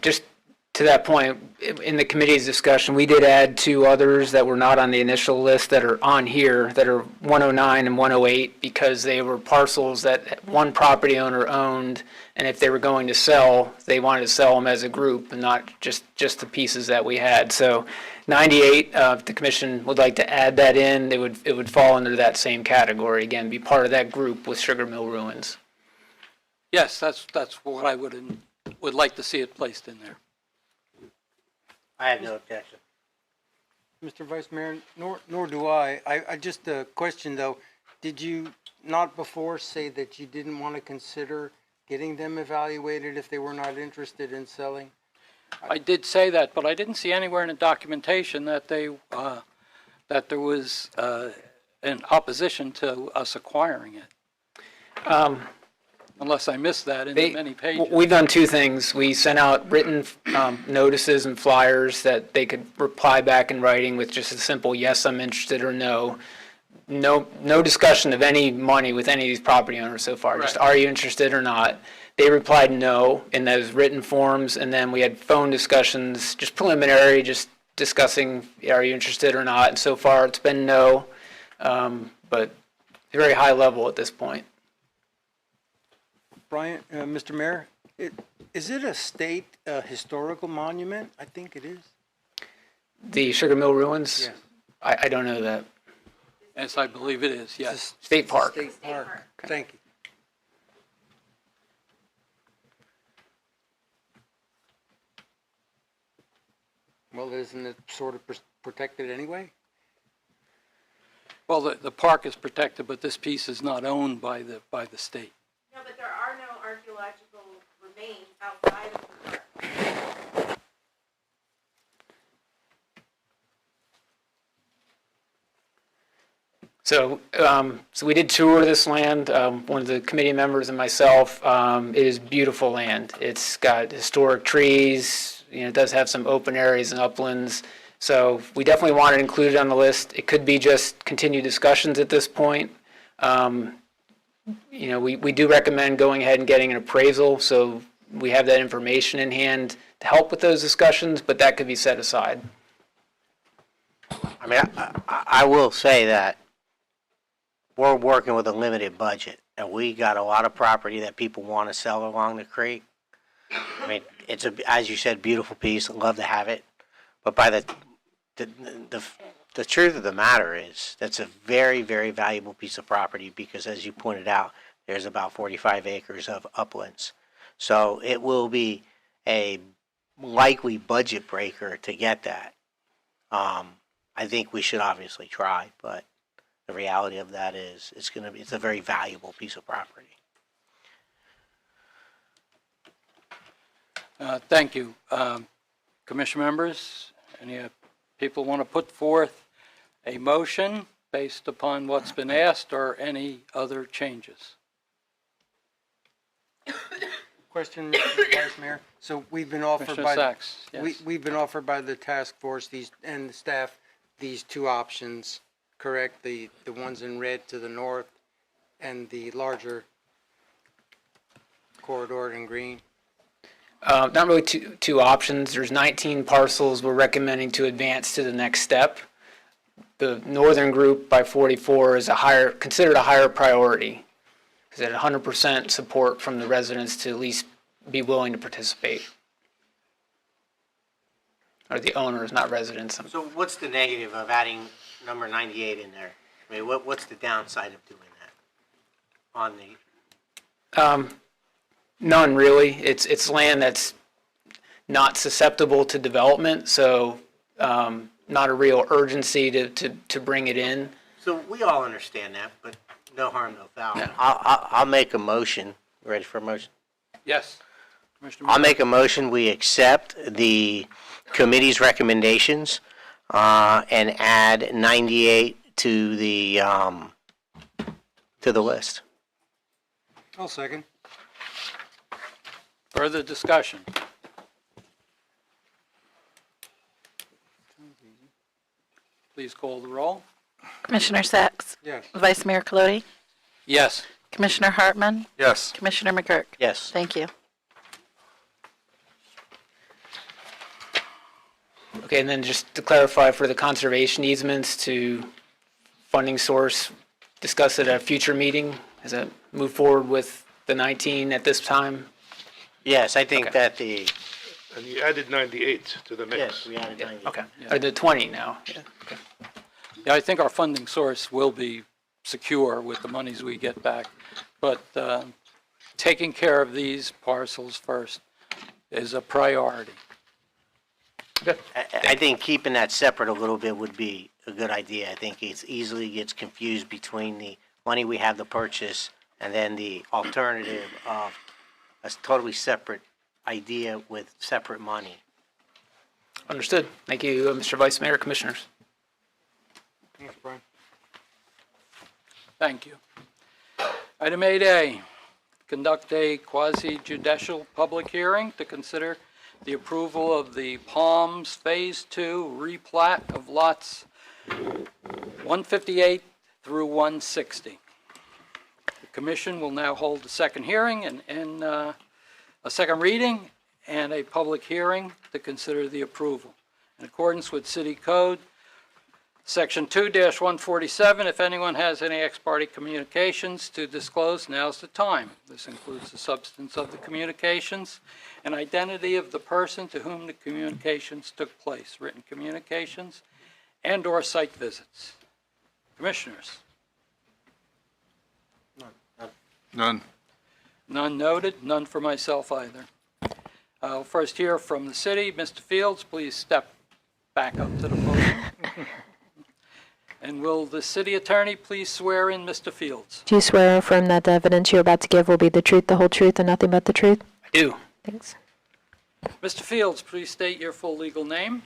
Just to that point, in the committee's discussion, we did add two others that were not on the initial list that are on here, that are 109 and 108, because they were parcels that one property owner owned, and if they were going to sell, they wanted to sell them as a group and not just the pieces that we had. So 98, if the commission would like to add that in, it would fall under that same category. Again, be part of that group with Sugar Mill Ruins. Yes, that's what I would like to see it placed in there. I have no objection. Mr. Vice Mayor, nor do I. I just a question though. Did you not before say that you didn't want to consider getting them evaluated if they were not interested in selling? I did say that, but I didn't see anywhere in the documentation that that there was an opposition to us acquiring it. Unless I missed that in the many pages. We've done two things. We sent out written notices and flyers that they could reply back in writing with just a simple yes, I'm interested, or no. No discussion of any money with any of these property owners so far. Right. Just are you interested or not? They replied no in those written forms, and then we had phone discussions, just preliminary, just discussing are you interested or not. And so far it's been no, but very high level at this point. Brian, Mr. Mayor, is it a state historical monument? I think it is. The Sugar Mill Ruins? Yes. I don't know that. Yes, I believe it is, yes. State Park. State Park. Thank you. Well, isn't it sort of protected anyway? Well, the park is protected, but this piece is not owned by the state. No, but there are no archaeological remains outside of the park. So we did tour this land. One of the committee members and myself. It is beautiful land. It's got historic trees. It does have some open areas and uplands. So we definitely want it included on the list. It could be just continued discussions at this point. We do recommend going ahead and getting an appraisal, so we have that information in hand to help with those discussions, but that could be set aside. I mean, I will say that we're working with a limited budget, and we got a lot of property that people want to sell along the creek. I mean, it's as you said, beautiful piece. I'd love to have it, but by the truth of the matter is that's a very, very valuable piece of property because, as you pointed out, there's about 45 acres of uplands. So it will be a likely budget breaker to get that. I think we should obviously try, but the reality of that is it's a very valuable piece of property. Thank you. Commission members, any people want to put forth a motion based upon what's been asked or any other changes? Question, Mr. Vice Mayor. So we've been offered Commissioner by Sachs, yes. we've been offered by the task force and the staff these two options, correct? The ones in red to the north and the larger corridor in green? Not really two options. There's 19 parcels we're recommending to advance to the next step. The northern group by 44 is considered a higher priority, because it had 100% support from the residents to at least be willing to participate. Or the owners, not residents. So what's the negative of adding number 98 in there? I mean, what's the downside of doing that on the? None really. It's land that's not susceptible to development, so not a real urgency to bring it in. So we all understand that, but no harm, no foul. Yeah. I'll make a motion. Ready for a motion? Yes. Commissioner I'll make a motion. We accept the committee's recommendations and add 98 to the list. I'll second. Further discussion? Please call the roll. Commissioner Sacks? Yes. Vice Mayor Colodey? Yes. Commissioner Hartman? Yes. Commissioner McGurk? Yes. Thank you. Okay, and then just to clarify for the conservation easements to funding source, discuss it at a future meeting? Is that move forward with the 19 at this time? Yes, I think that the. And you added 98 to the mix. Yes, we added 98. Okay, or the 20 now? Yeah. Okay. Yeah, I think our funding source will be secure with the monies we get back, but taking care of these parcels first is a priority. I think keeping that separate a little bit would be a good idea. I think it easily gets confused between the money we have to purchase and then the alternative of a totally separate idea with separate money. Understood. Thank you, Mr. Vice Mayor, Commissioners. Thanks, Brian. Thank you. Item 8A, conduct a quasi-judicial public hearing to consider the approval of the Palms Phase 2 replat of lots 158 through 160. The Commission will now hold a second hearing and a second reading and a public hearing to consider the approval. In accordance with City Code, Section 2-147, if anyone has any ex parte communications to disclose, now's the time. This includes the substance of the communications and identity of the person to whom the communications took place, written communications and/or site visits. Commissioners? None. None noted, none for myself either. I'll first hear from the city. Mr. Fields, please step back up to the podium. And will the city attorney please swear in Mr. Fields? Do you swear or affirm that the evidence you're about to give will be the truth, the whole truth, and nothing but the truth? I do. Thanks. Mr. Fields, please state your full legal name,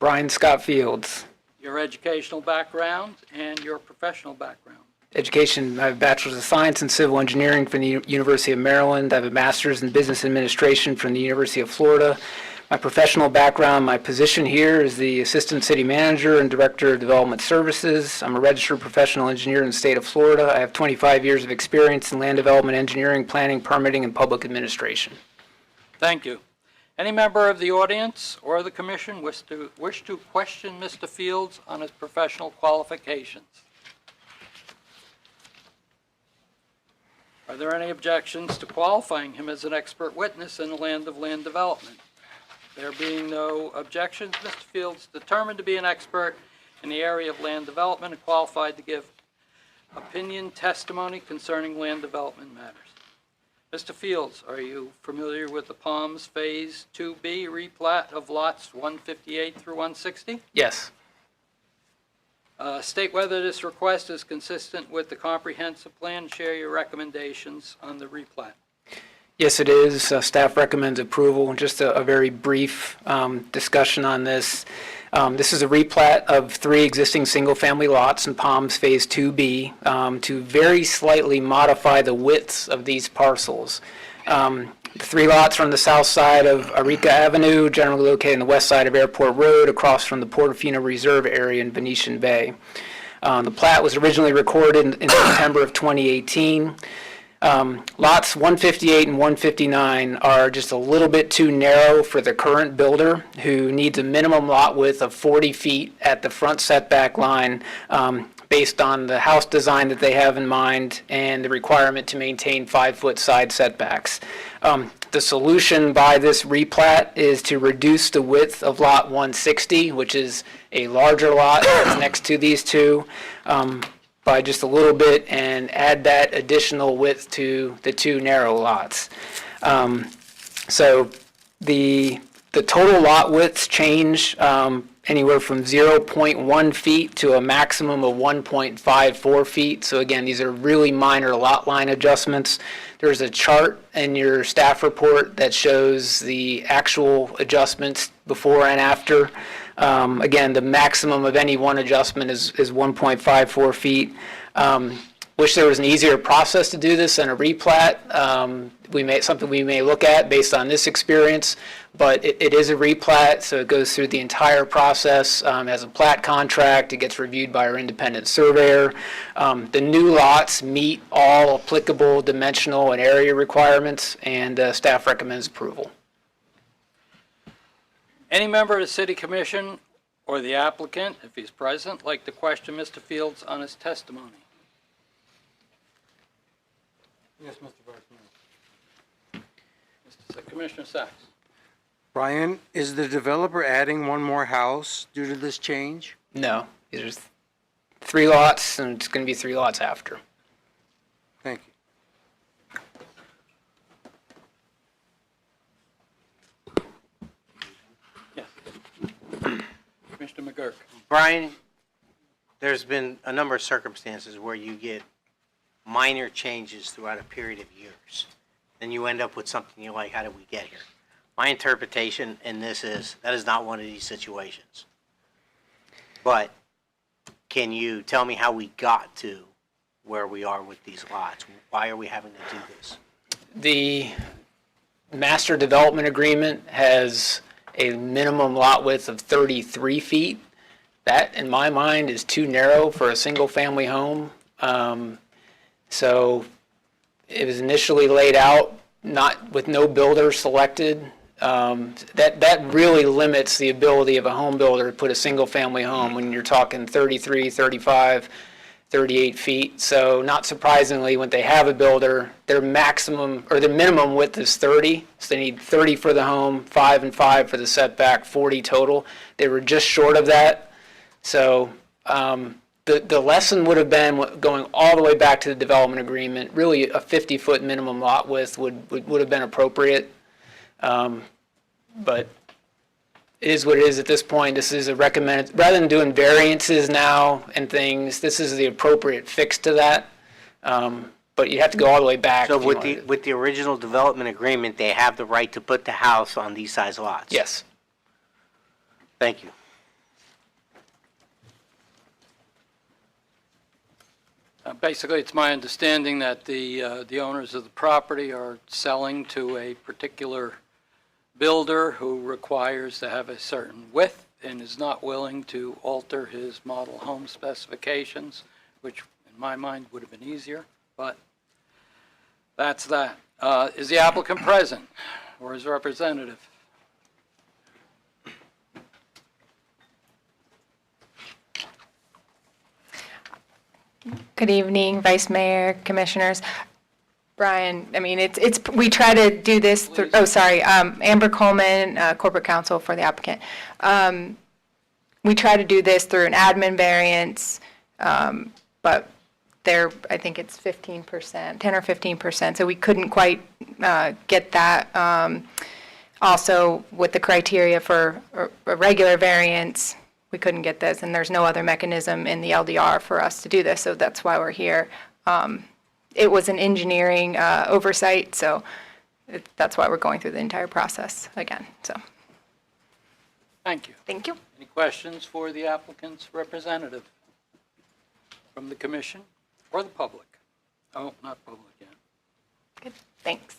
Brian Scott Fields. your educational background, and your professional background. Education, I have a Bachelor's of Science in Civil Engineering from the University of Maryland. I have a Master's in Business Administration from the University of Florida. My professional background, my position here is the Assistant City Manager and Director of Development Services. I'm a registered professional engineer in the state of Florida. I have 25 years of experience in land development, engineering, planning, permitting, and public administration. Thank you. Any member of the audience or the commission wish to question Mr. Fields on his professional qualifications? Are there any objections to qualifying him as an expert witness in the land of land development? There being no objections, Mr. Fields, determined to be an expert in the area of land development and qualified to give opinion testimony concerning land development matters. Mr. Fields, are you familiar with the Palms Phase 2B replat of lots 158 through 160? Yes. State whether this request is consistent with the comprehensive plan and share your recommendations on the replat. Yes, it is. Staff recommends approval. Just a very brief discussion on this. This is a replat of 3 existing single-family lots in Palms Phase 2B to very slightly modify the widths of these parcels. The 3 lots are on the south side of Arica Avenue, generally located on the west side of Airport Road, across from the Portofino Reserve area in Venetian Bay. The plat was originally recorded in September of 2018. Lots 158 and 159 are just a little bit too narrow for the current builder, who needs a minimum lot width of 40 feet at the front setback line, based on the house design that they have in mind and the requirement to maintain 5-foot side setbacks. The solution by this replat is to reduce the width of lot 160, which is a larger lot that's next to these two, by just a little bit, and add that additional width to the two narrow lots. So the total lot widths change anywhere from 0.1 feet to a maximum of 1.54 feet. So again, these are really minor lot line adjustments. There's a chart in your staff report that shows the actual adjustments before and after. Again, the maximum of any one adjustment is 1.54 feet. Wish there was an easier process to do this than a replat. Something we may look at based on this experience, but it is a replat, so it goes through the entire process as a plat contract. It gets reviewed by our independent surveyor. The new lots meet all applicable dimensional and area requirements, and staff recommends approval. Any member of the City Commission or the applicant, if he's present, like to question Mr. Fields on his testimony? Yes, Mr. Vice Mayor. Commissioner Sacks. Brian, is the developer adding one more house due to this change? No, there's 3 lots, and it's going to be 3 lots after. Thank you. Yes. Commissioner McGurk. Brian, there's been a number of circumstances where you get minor changes throughout a period of years. Then you end up with something you're like, how did we get here? My interpretation in this is that is not one of these situations. But can you tell me how we got to where we are with these lots? Why are we having to do this? The master development agreement has a minimum lot width of 33 feet. That, in my mind, is too narrow for a single-family home. So it was initially laid out with no builder selected. That really limits the ability of a home builder to put a single-family home when you're talking 33, 35, 38 feet. So not surprisingly, when they have a builder, their maximum or their minimum width is 30. So they need 30 for the home, 5 and 5 for the setback, 40 total. They were just short of that. So the lesson would have been going all the way back to the development agreement. Really, a 50-foot minimum lot width would have been appropriate. But it is what it is at this point. This is a recommended, rather than doing variances now and things, this is the appropriate fix to that. But you have to go all the way back. So with the original development agreement, they have the right to put the house on these size lots? Yes. Thank you. Basically, it's my understanding that the owners of the property are selling to a particular builder who requires to have a certain width and is not willing to alter his model home specifications, which in my mind would have been easier, but that's that. Is the applicant present or his representative? Good evening, Vice Mayor, Commissioners. Brian, I mean, we try to do this through, Amber Coleman, Corporate Counsel for the applicant. We try to do this through an admin variance, but I think it's 15%, 10 or 15%, so we couldn't quite get that. Also, with the criteria for a regular variance, we couldn't get this, and there's no other mechanism in the LDR for us to do this, so that's why we're here. It was an engineering oversight, so that's why we're going through the entire process again. So, Thank you. Thank you. Any questions for the applicant's representative from the commission or the public? Oh, not public yet. Good. Thanks.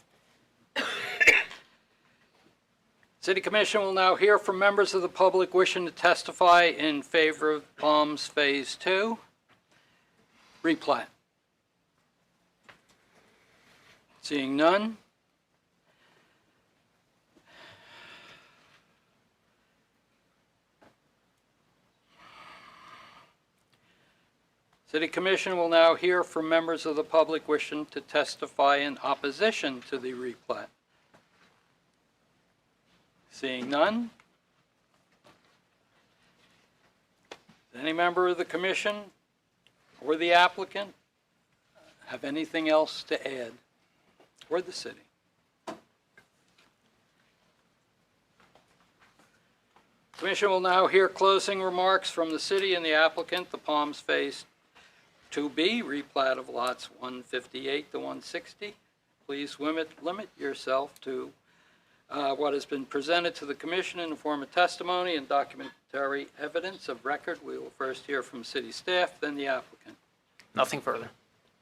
City Commission will now hear from members of the public wishing to testify in favor of Palms Phase 2. Replat. Seeing none. City Commission will now hear from members of the public wishing to testify in opposition to the replat. Seeing none. Does any member of the commission or the applicant have anything else to add, or the city? Commission will now hear closing remarks from the city and the applicant, the Palms Phase 2B, replat of lots 158 to 160. Please limit yourself to what has been presented to the commission in the form of testimony and documentary evidence of record. We will first hear from city staff, then the applicant. Nothing further.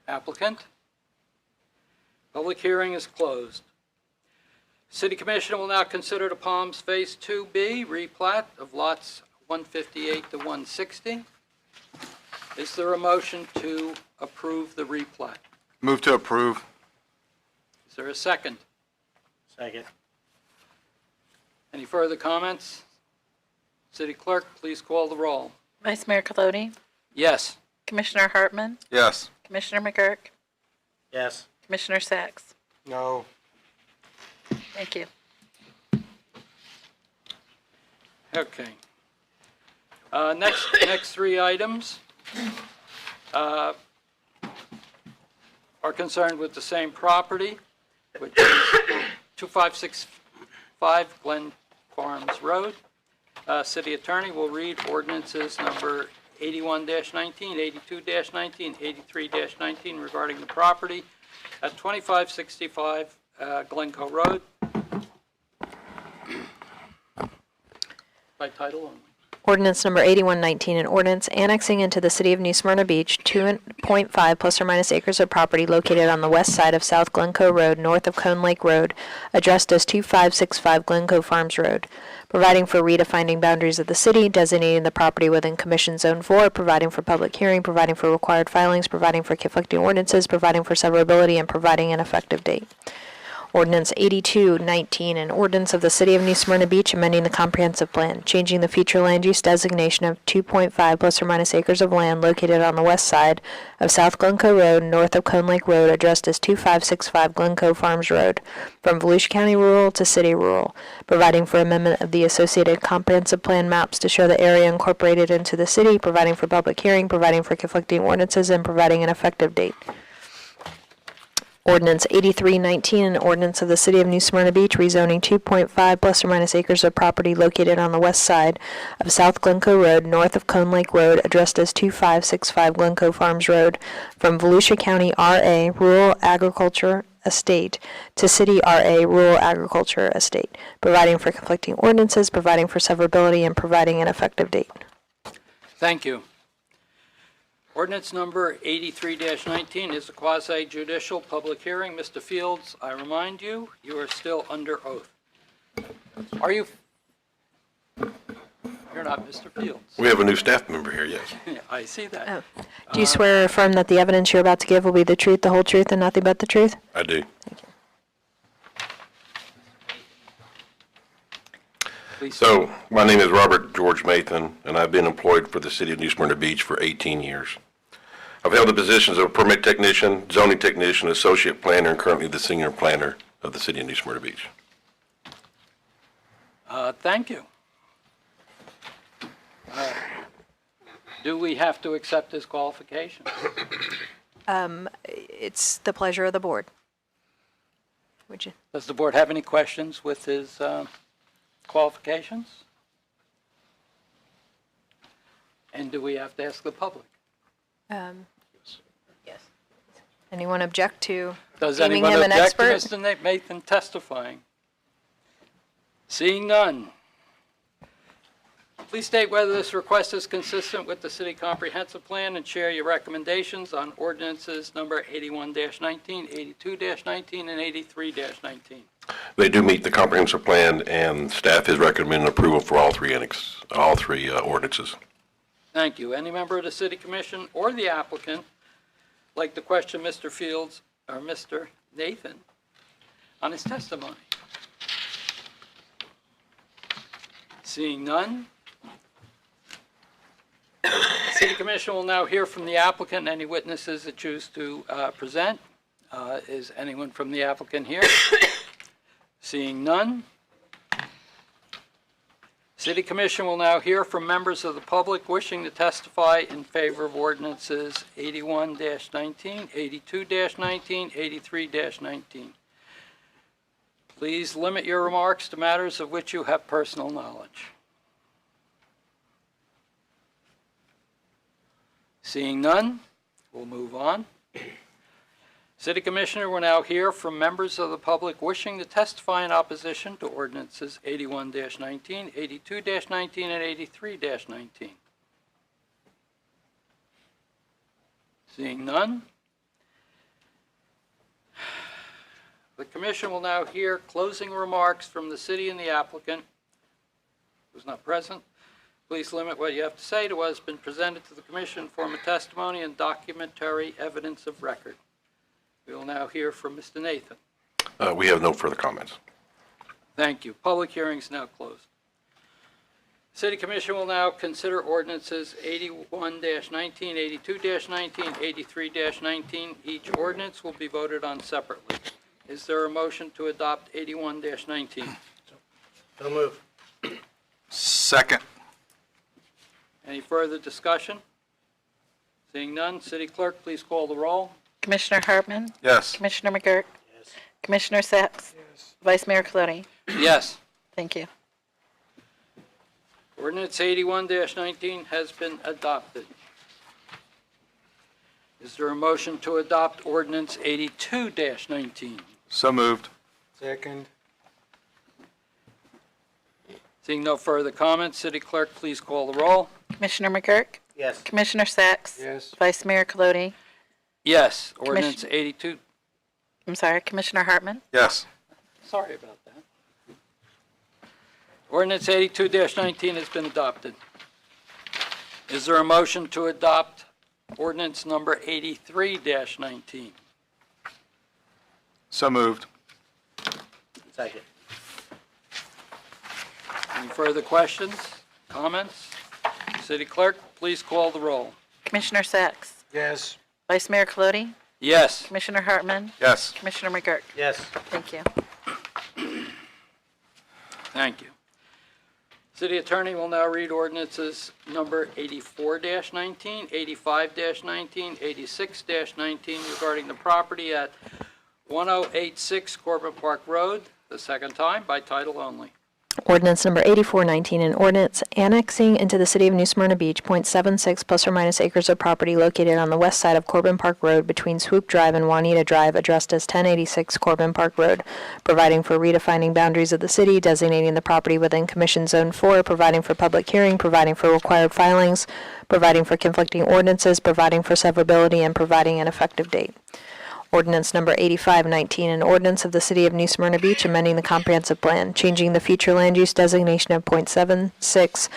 Applicant? Public hearing is closed. City Commission will now consider the Palms Phase 2B replat of lots 158 to 160. Is there a motion to approve the replat? Move to approve. Is there a second? Second. Any further comments? City Clerk, please call the roll. Vice Mayor Colodey, Yes. Commissioner Hartman, Yes. Commissioner McGurk, Yes. Commissioner Sacks. No. Thank you. Okay. Next three items are concerned with the same property, which is 2565 Glen Farms Road. City Attorney will read ordinances number 81-19, 82-19, 83-19 regarding the property at 2565 Glencoe Road. By title only. Ordinance number 8119, an ordinance annexing into the city of New Smyrna Beach 2.5 plus or minus acres of property located on the west side of South Glencoe Road, north of Cone Lake Road, addressed as 2565 Glencoe Farms Road, providing for redefining boundaries of the city, designating the property within Commission Zone 4, providing for public hearing, providing for required filings, providing for conflicting ordinances, providing for severability, and providing an effective date. Ordinance 8219, an ordinance of the City of New Smyrna Beach amending the comprehensive plan, changing the future land use designation of 2.5 plus or minus acres of land located on the west side of South Glencoe Road, north of Cone Lake Road, addressed as 2565 Glencoe Farms Road, from Volusia County Rural to City Rural, providing for amendment of the associated comprehensive plan maps to show the area incorporated into the city, providing for public hearing, providing for conflicting ordinances, and providing an effective date. Ordinance 8319, an ordinance of the City of New Smyrna Beach rezoning 2.5 plus or minus acres of property located on the west side of South Glencoe Road, north of Cone Lake Road, addressed as 2565 Glencoe Farms Road, from Volusia County RA Rural Agriculture Estate to City RA Rural Agriculture Estate, providing for conflicting ordinances, providing for severability, and providing an effective date. Thank you. Ordinance number 83-19 is a quasi-judicial public hearing. Mr. Fields, I remind you, you are still under oath. Are you? You're not Mr. Fields. We have a new staff member here, yes. I see that. Oh. Do you swear or affirm that the evidence you're about to give will be the truth, the whole truth, and nothing but the truth? I do. Thank you. Please. So, my name is Robert George Mathan, and I've been employed for the City of New Smyrna Beach for 18 years. I've held the positions of permit technician, zoning technician, associate planner, and currently the senior planner of the City of New Smyrna Beach. Thank you. Do we have to accept his qualifications? It's the pleasure of the board. Would you? Does the board have any questions with his qualifications? And do we have to ask the public? Yes. Anyone object to Does deeming anyone him an object to expert? Mr. Nathan testifying? Seeing none. Please state whether this request is consistent with the city comprehensive plan and share your recommendations on ordinances number 81-19, 82-19, and 83-19. They do meet the comprehensive plan, and staff is recommending approval for all three ordinances. Thank you. Any member of the city commission or the applicant like to question Mr. Fields or Mr. Nathan on his testimony? Seeing none, the City Commission will now hear from the applicant and any witnesses that choose to present. Is anyone from the applicant here? Seeing none, City Commission will now hear from members of the public wishing to testify in favor of ordinances 81-19, 82-19, 83-19. Please limit your remarks to matters of which you have personal knowledge. Seeing none, we'll move on. City Commissioner will now hear from members of the public wishing to testify in opposition to ordinances 81-19, 82-19, and 83-19. Seeing none, the Commission will now hear closing remarks from the city and the applicant, who's not present. Please limit what you have to say to what has been presented to the Commission in form of testimony and documentary evidence of record. We will now hear from Mr. Nathan. We have no further comments. Thank you. Public hearing is now closed. City Commission will now consider ordinances 81-19, 82-19, 83-19. Each ordinance will be voted on separately. Is there a motion to adopt 81-19? So move. Second. Any further discussion? Seeing none, City Clerk, please call the roll. Commissioner Hartman? Yes. Commissioner McGurk? Yes. Commissioner Sacks? Yes. Vice Mayor Colodey? Yes. Thank you. Ordinance 81-19 has been adopted. Is there a motion to adopt ordinance 82-19? So moved. Second. Seeing no further comments, City Clerk, please call the roll. Commissioner McGurk? Yes. Commissioner Sacks? Yes. Vice Mayor Colodey? Yes. Ordinance 82. I'm sorry, Commissioner Hartman? Yes. Sorry about that. Ordinance 82-19 has been adopted. Is there a motion to adopt ordinance number 83-19? So moved. Second. Any further questions, comments? City Clerk, please call the roll. Commissioner Sacks? Yes. Vice Mayor Colodey? Yes. Commissioner Hartman? Yes. Commissioner McGurk? Yes. Thank you. Thank you. City Attorney will now read ordinances number 84-19, 85-19, 86-19 regarding the property at 1086 Corbin Park Road, the second time by title only. Ordinance number 8419, an ordinance annexing into the city of New Smyrna Beach .76 plus or minus acres of property located on the west side of Corbin Park Road between Swoop Drive and Juanita Drive, addressed as 1086 Corbin Park Road, providing for redefining boundaries of the city, designating the property within Commission Zone 4, providing for public hearing, providing for required filings, providing for conflicting ordinances, providing for severability, and providing an effective date. Ordinance number 8519, an ordinance of the City of New Smyrna Beach amending the comprehensive plan, changing the future land use designation of .76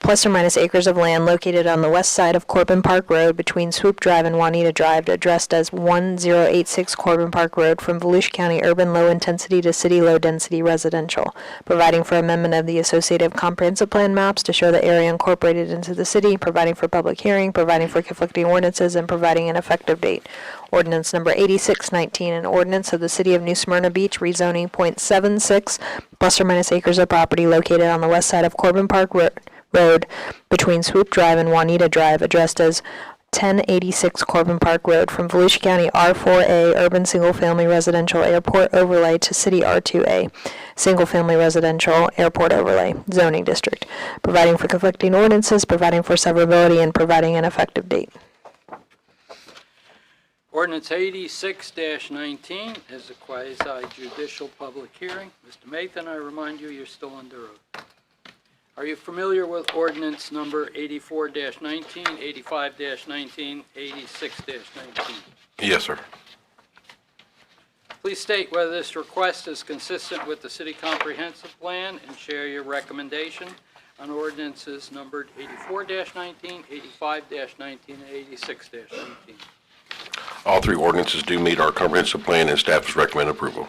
plus or minus acres of land located on the west side of Corbin Park Road between Swoop Drive and Juanita Drive, addressed as 1086 Corbin Park Road, from Volusia County urban low-intensity to city low-density residential, providing for amendment of the associative comprehensive plan maps to show the area incorporated into the city, providing for public hearing, providing for conflicting ordinances, and providing an effective date. Ordinance number 8619, an ordinance of the City of New Smyrna Beach rezoning .76 plus or minus acres of property located on the west side of Corbin Park Road between Swoop Drive and Juanita Drive, addressed as 1086 Corbin Park Road, from Volusia County R4A urban single-family residential airport overlay to city R2A single-family residential airport overlay zoning district, providing for conflicting ordinances, providing for severability, and providing an effective date. Ordinance 86-19 is a quasi-judicial public hearing. Mr. Mathan, I remind you, you're still under oath. Are you familiar with ordinance number 84-19, 85-19, 86-19? Yes, sir. Please state whether this request is consistent with the city comprehensive plan and share your recommendation on ordinances numbered 84-19, 85-19, and 86-19. All three ordinances do meet our comprehensive plan, and staff recommend approval.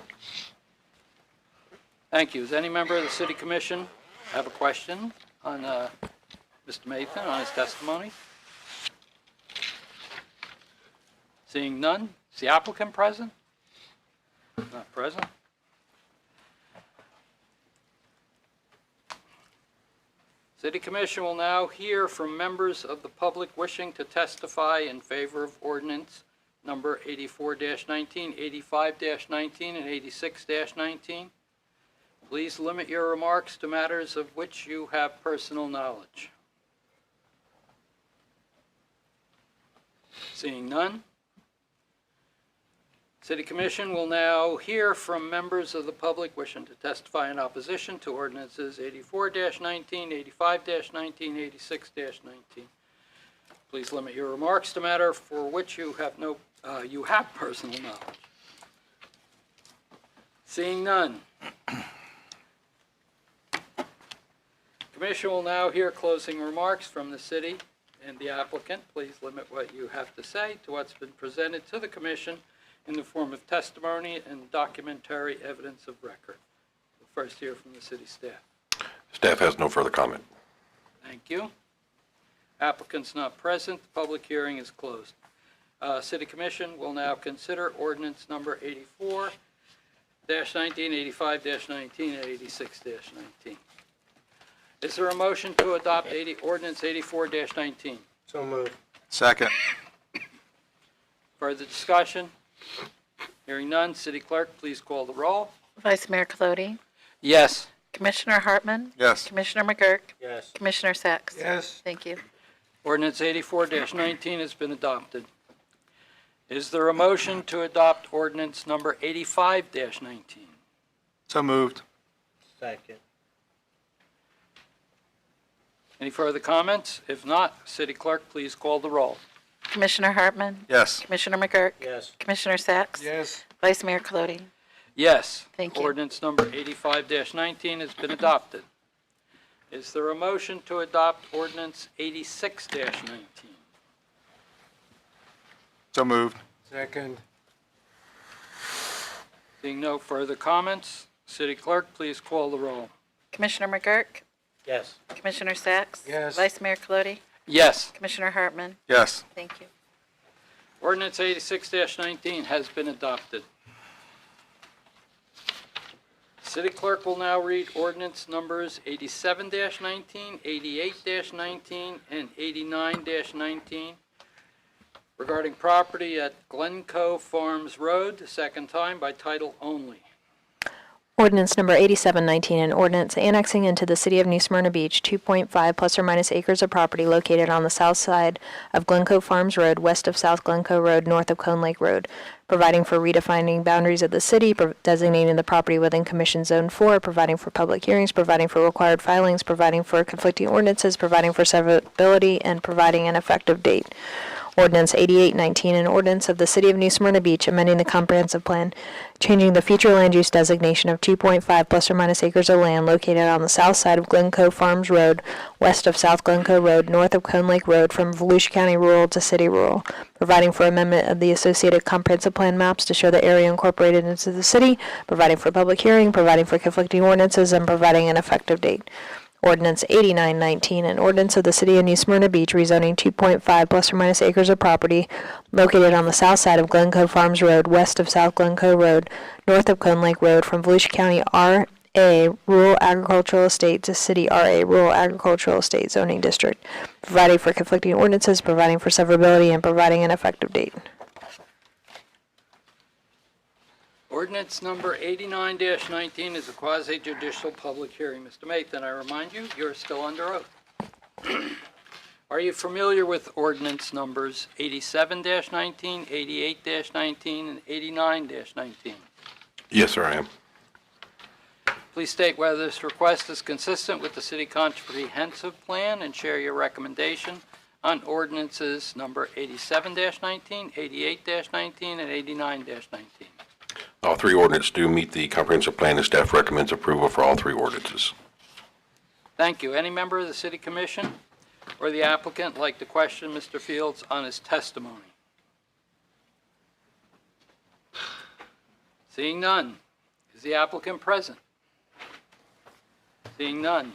Thank you. Does any member of the City Commission have a question on Mr. Mathan, on his testimony? Seeing none, is the applicant present? Not present. City Commission will now hear from members of the public wishing to testify in favor of ordinance number 84-19, 85-19, and 86-19. Please limit your remarks to matters of which you have personal knowledge. Seeing none, City Commission will now hear from members of the public wishing to testify in opposition to ordinances 84-19, 85-19, 86-19. Please limit your remarks to matter for which you have personal knowledge. Seeing none, Commission will now hear closing remarks from the city and the applicant. Please limit what you have to say to what's been presented to the Commission in the form of testimony and documentary evidence of record. We'll first hear from the city staff. Staff has no further comment. Thank you. Applicant's not present. The public hearing is closed. City Commission will now consider ordinance number 84-19, 85-19, and 86-19. Is there a motion to adopt ordinance 84-19? So moved. Second. Further discussion? Hearing none, City Clerk, please call the roll. Vice Mayor Colodey, Yes. Commissioner Hartman, Yes. Commissioner McGurk, Yes. Commissioner Sacks. Yes. Thank you. Ordinance 84-19 has been adopted. Is there a motion to adopt ordinance number 85-19? So moved. Second. Any further comments? If not, City Clerk, please call the roll. Commissioner Hartman, Yes. Commissioner McGurk, Yes. Commissioner Sacks. Yes. Vice Mayor Colodey. Yes. Thank you. Ordinance number 85-19 has been adopted. Is there a motion to adopt ordinance 86-19? So moved. Second. Seeing no further comments, City Clerk, please call the roll. Commissioner McGurk, Yes. Commissioner Sacks. Yes. Vice Mayor Colodey, Yes. Commissioner Hartman. Yes. Thank you. Ordinance 86-19 has been adopted. City Clerk will now read ordinance numbers 87-19, 88-19, and 89-19 regarding property at Glencoe Farms Road, the second time by title only. Ordinance number 8719, an ordinance annexing into the city of New Smyrna Beach 2.5 plus or minus acres of property located on the south side of Glencoe Farms Road, west of South Glencoe Road, north of Cone Lake Road, providing for redefining boundaries of the city, designating the property within Commission Zone 4, providing for public hearings, providing for required filings, providing for conflicting ordinances, providing for severability, and providing an effective date. Ordinance 8819, an ordinance of the City of New Smyrna Beach amending the comprehensive plan, changing the future land use designation of 2.5 plus or minus acres of land located on the south side of Glencoe Farms Road, west of South Glencoe Road, north of Cone Lake Road, from Volusia County rural to city rural, providing for amendment of the associated comprehensive plan maps to show the area incorporated into the city, providing for public hearing, providing for conflicting ordinances, and providing an effective date. Ordinance 8919, an ordinance of the City of New Smyrna Beach rezoning 2.5 plus or minus acres of property located on the south side of Glencoe Farms Road, west of South Glencoe Road, north of Cone Lake Road, from Volusia County RA Rural Agricultural Estate to City RA Rural Agricultural Estate zoning district, providing for conflicting ordinances, providing for severability, and providing an effective date. Ordinance number 89-19 is a quasi-judicial public hearing. Mr. Mathan, I remind you, you're still under oath. Are you familiar with ordinance numbers 87-19, 88-19, and 89-19? Yes, sir, I am. Please state whether this request is consistent with the city comprehensive plan and share your recommendation on ordinances number 87-19, 88-19, and 89-19. All three ordinances do meet the comprehensive plan, and staff recommends approval for all three ordinances. Thank you. Any member of the City Commission or the applicant like to question Mr. Fields on his testimony? Seeing none. Is the applicant present? Seeing none.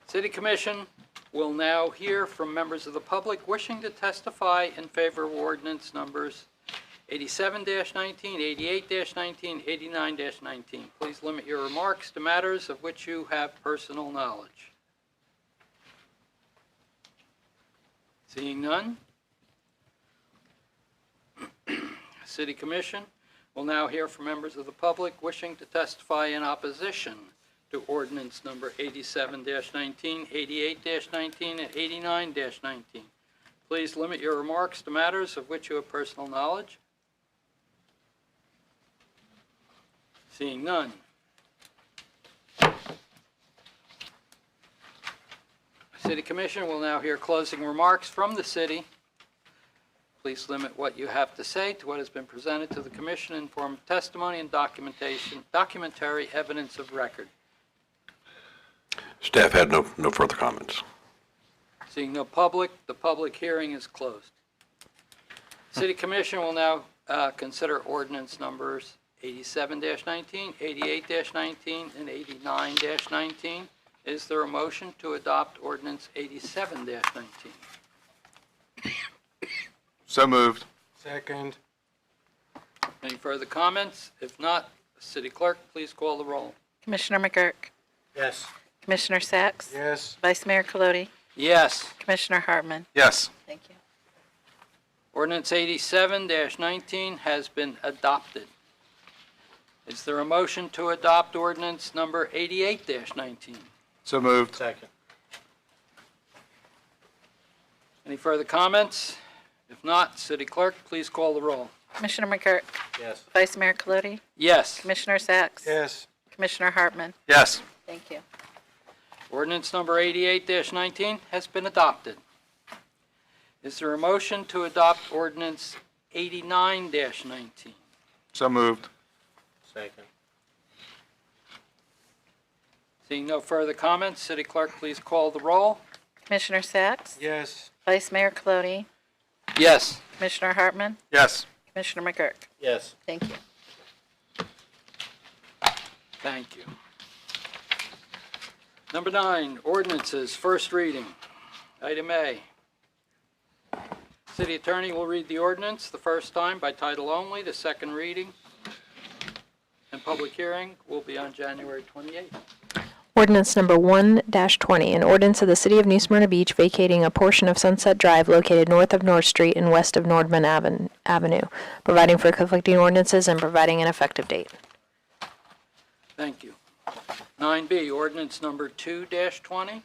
City Commission will now hear from members of the public wishing to testify in favor of ordinance numbers 87-19, 88-19, 89-19. Please limit your remarks to matters of which you have personal knowledge. Seeing none. City Commission will now hear from members of the public wishing to testify in opposition to ordinance number 87-19, 88-19, and 89-19. Please limit your remarks to matters of which you have personal knowledge. Seeing none. City Commission will now hear closing remarks from the city. Please limit what you have to say to what has been presented to the Commission in form of testimony and documentary evidence of record. Staff had no further comments. Seeing no public, the public hearing is closed. City Commission will now consider ordinance numbers 87-19, 88-19, and 89-19. Is there a motion to adopt ordinance 87-19? So moved. Second. Any further comments? If not, City Clerk, please call the roll. Commissioner McGurk? Yes. Commissioner Sacks? Yes. Vice Mayor Colodey? Yes. Commissioner Hartman? Yes. Thank you. Ordinance 87-19 has been adopted. Is there a motion to adopt ordinance number 88-19? So moved. Second. Any further comments? If not, City Clerk, please call the roll. Commissioner McGurk? Yes. Vice Mayor Colodey? Yes. Commissioner Sacks? Yes. Commissioner Hartman? Yes. Thank you. Ordinance number 88-19 has been adopted. Is there a motion to adopt ordinance 89-19? So moved. Second. Seeing no further comments, City Clerk, please call the roll. Commissioner Sacks? Yes. Vice Mayor Colodey? Yes. Commissioner Hartman? Yes. Commissioner McGurk? Yes. Thank you. Thank you. Number 9, ordinances, first reading. Item A. City Attorney will read the ordinance the first time by title only. The second reading and public hearing will be on January 28th. Ordinance number 1-20, an ordinance of the City of New Smyrna Beach vacating a portion of Sunset Drive located north of North Street and west of Nordman Avenue, providing for conflicting ordinances and providing an effective date. Thank you. 9B, ordinance number 2-20.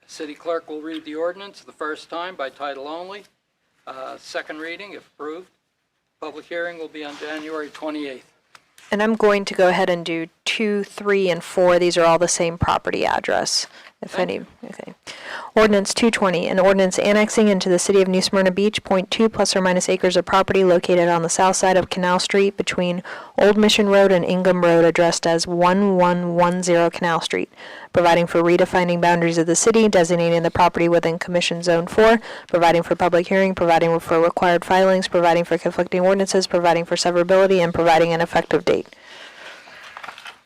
City Clerk will read the ordinance the first time by title only. Second reading, if approved. Public hearing will be on January 28th. And I'm going to go ahead and do 2, 3, and 4. These are all the same property address. Okay. Ordinance 220, an ordinance annexing into the City of New Smyrna Beach, .2 plus or minus acres of property located on the south side of Canal Street between Old Mission Road and Ingham Road, addressed as 1110 Canal Street, providing for redefining boundaries of the city, designating the property within Commission Zone 4, providing for public hearing, providing for required filings, providing for conflicting ordinances, providing for severability, and providing an effective date.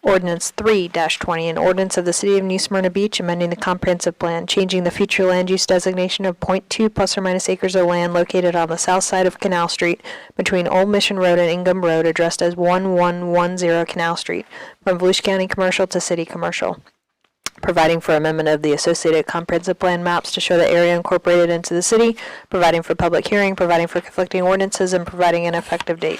Ordinance 3-20, an ordinance of the City of New Smyrna Beach amending the comprehensive plan, changing the future land use designation of .2 plus or minus acres of land located on the south side of Canal Street between Old Mission Road and Ingham Road, addressed as 1110 Canal Street, from Volusia County Commercial to City Commercial, providing for amendment of the associated comprehensive plan maps to show the area incorporated into the city, providing for public hearing, providing for conflicting ordinances, and providing an effective date.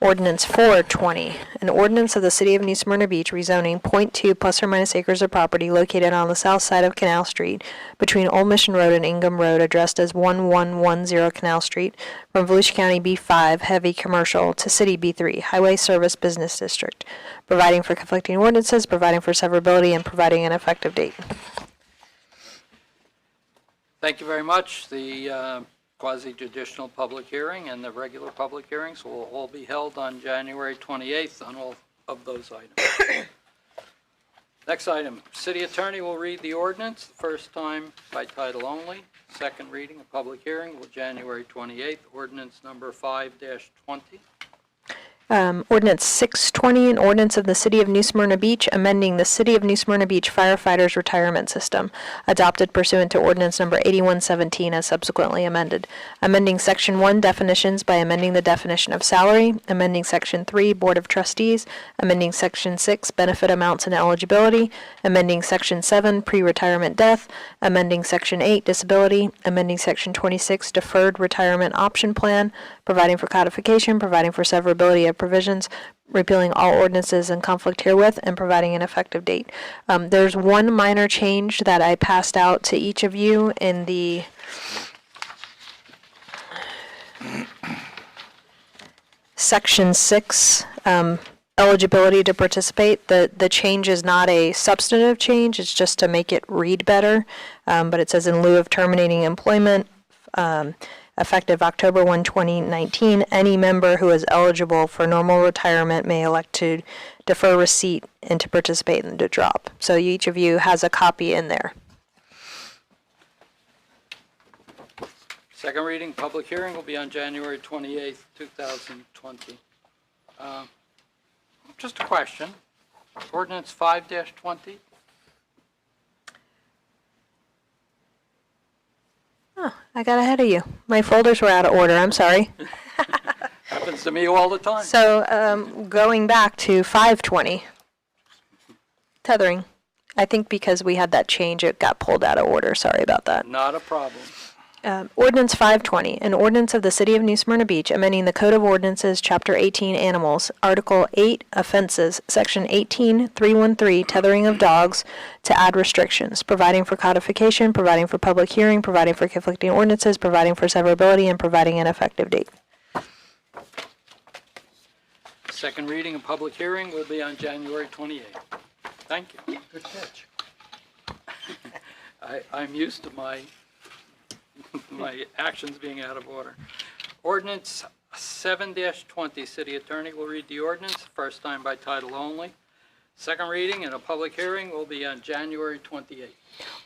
Ordinance 4-20, an ordinance of the City of New Smyrna Beach rezoning .2 plus or minus acres of property located on the south side of Canal Street between Old Mission Road and Ingham Road, addressed as 1110 Canal Street, from Volusia County B5 Heavy Commercial to City B3 Highway Service Business District, providing for conflicting ordinances, providing for severability, and providing an effective date. Thank you very much. The quasi-judicial public hearing and the regular public hearings will all be held on January 28th on all of those items. Next item, city attorney will read the ordinance, first time by title only. Second reading, a public hearing will January 28th, ordinance number 5-20. Ordinance 620, an ordinance of the City of New Smyrna Beach amending the City of New Smyrna Beach firefighters retirement system, adopted pursuant to ordinance number 8117 as subsequently amended. Amending Section 1 definitions by amending the definition of salary, amending Section 3 Board of Trustees, amending Section 6 benefit amounts and eligibility, amending Section 7 pre-retirement death, amending Section 8 disability, amending Section 26 deferred retirement option plan, providing for codification, providing for severability of provisions, repealing all ordinances in conflict herewith, and providing an effective date. There's one minor change that I passed out to each of you in the Section 6 eligibility to participate. The change is not a substantive change, it's just to make it read better. But it says in lieu of terminating employment, effective October 1, 2019, any member who is eligible for normal retirement may elect to defer receipt and to participate in the drop. So each of you has a copy in there. Second reading, public hearing will be on January 28th, 2020. Just a question. Ordinance 5-20. Oh, I got ahead of you. My folders were out of order. I'm sorry. Happens to me all the time. So going back to 520, tethering. I think because we had that change, it got pulled out of order. Sorry about that. Not a problem. Ordinance 520, an ordinance of the City of New Smyrna Beach amending the Code of Ordinances, Chapter 18, Animals, Article 8, Offenses, Section 18-313, Tethering of Dogs, to add restrictions, providing for codification, providing for public hearing, providing for conflicting ordinances, providing for severability, and providing an effective date. Second reading and public hearing will be on January 28th. Thank you. Good catch. I'm used to my actions being out of order. Ordinance 7-20, city attorney will read the ordinance, first time by title only. Second reading and a public hearing will be on January 28th.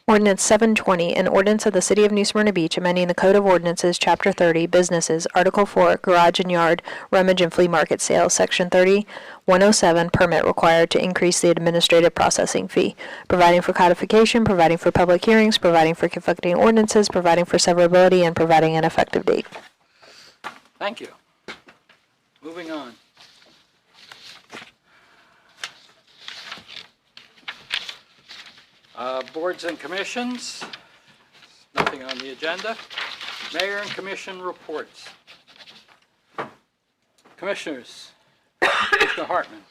Ordinance 720, an ordinance of the City of New Smyrna Beach amending the Code of Ordinances, Chapter 30, Businesses, Article 4, Garage and Yard, Rummage and Flea Market Sales, Section 30-107, Permit required to increase the administrative processing fee, providing for codification, providing for public hearings, providing for conflicting ordinances, providing for severability, and providing an effective date. Thank you. Moving on. Boards and commissions, nothing on the agenda. Mayor and commission reports. Commissioners, Mr. Hartman.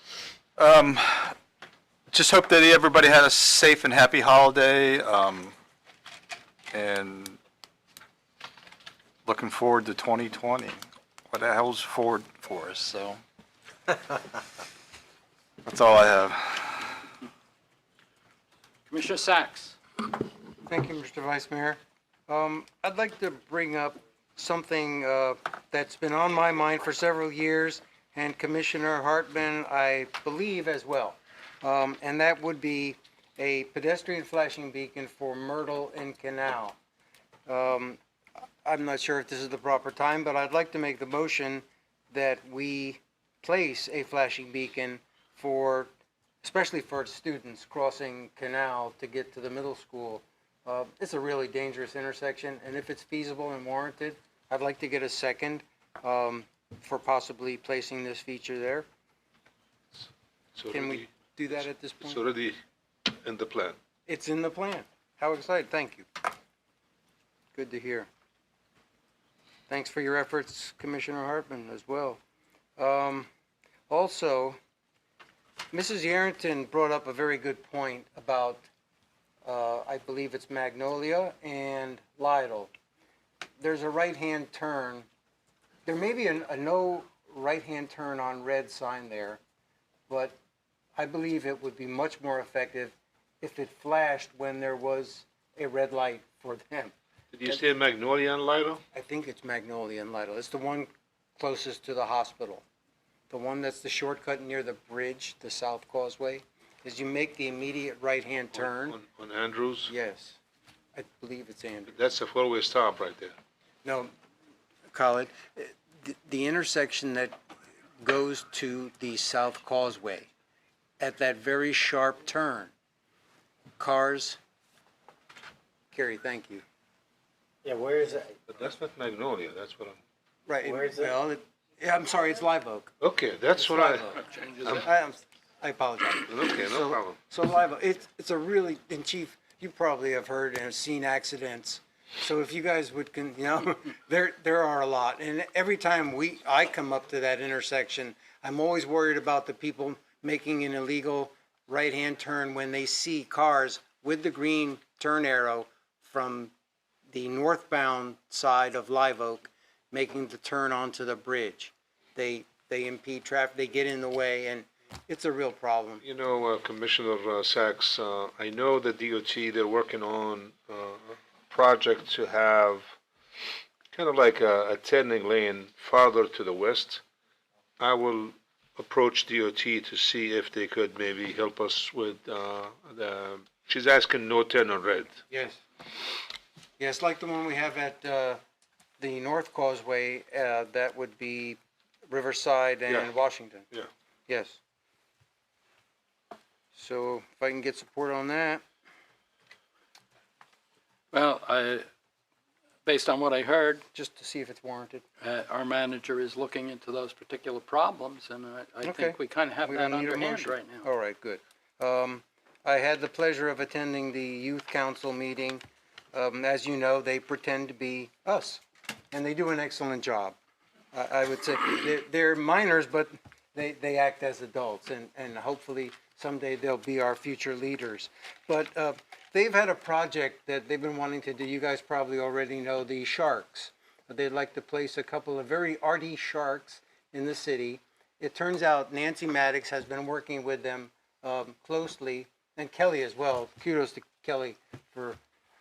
Just hope that everybody had a safe and happy holiday, and looking forward to 2020. What the hell's forward for us, so. That's all I have. Commissioner Sachs. Thank you, Mr. Vice Mayor. I'd like to bring up something that's been on my mind for several years, and Commissioner Hartman, I believe, as well. And that would be a pedestrian flashing beacon for Myrtle and Canal. I'm not sure if this is the proper time, but I'd like to make the motion that we place a flashing beacon especially for students crossing Canal to get to the middle school. It's a really dangerous intersection, and if it's feasible and warranted, I'd like to get a second for possibly placing this feature there. Can we do that at this point? It's already in the plan. It's in the plan. How excited. Thank you. Good to hear. Thanks for your efforts, Commissioner Hartman, as well. Also, Mrs. Yarrington brought up a very good point about, I believe it's Magnolia and Lytle. There's a right-hand turn. There may be a no right-hand turn on red sign there, but I believe it would be much more effective if it flashed when there was a red light for them. Did you say Magnolia and Lytle? I think it's Magnolia and Lytle. It's the one closest to the hospital. The one that's the shortcut near the bridge, the South Causeway. is you make the immediate right-hand turn. On Andrews? Yes, I believe it's Andrews. That's a four-way stop right there. No, Khalid, the intersection that goes to the South Causeway, at that very sharp turn, cars, Kerry, thank you. Yeah, where is it? But that's not Magnolia, that's what I'm... Right. Where is it? Well, yeah, I'm sorry, it's Live Oak. Okay, that's It's what I... Live Oak. I apologize. Okay, no problem. So Live Oak, it's a really, and Chief, you probably have heard and have seen accidents. So if you guys would, there are a lot. And every time I come up to that intersection, I'm always worried about the people making an illegal right-hand turn when they see cars with the green turn arrow from the northbound side of Live Oak making the turn onto the bridge. They impede traffic, they get in the way, and it's a real problem. You know, Commissioner Sachs, I know the DOT, they're working on a project to have kind of like a turning lane farther to the west. I will approach DOT to see if they could maybe help us with she's asking no turn on red. Yes. Yes, like the one we have at the North Causeway, that would be Riverside and Yeah. Washington. Yeah. Yes. So if I can get support on that. Well, based on what I heard, just to see if it's warranted. Our manager is looking into those particular problems, and I think we kind of have We that don't need a under hand motion. right now. All right, good. I had the pleasure of attending the youth council meeting. As you know, they pretend to be us, and they do an excellent job. I would say they're minors, but they act as adults, and hopefully someday they'll be our future leaders. But they've had a project that they've been wanting to do. You guys probably already know the sharks. They'd like to place a couple of very arty sharks in the city. It turns out Nancy Maddox has been working with them closely, and Kelly as well. Kudos to Kelly for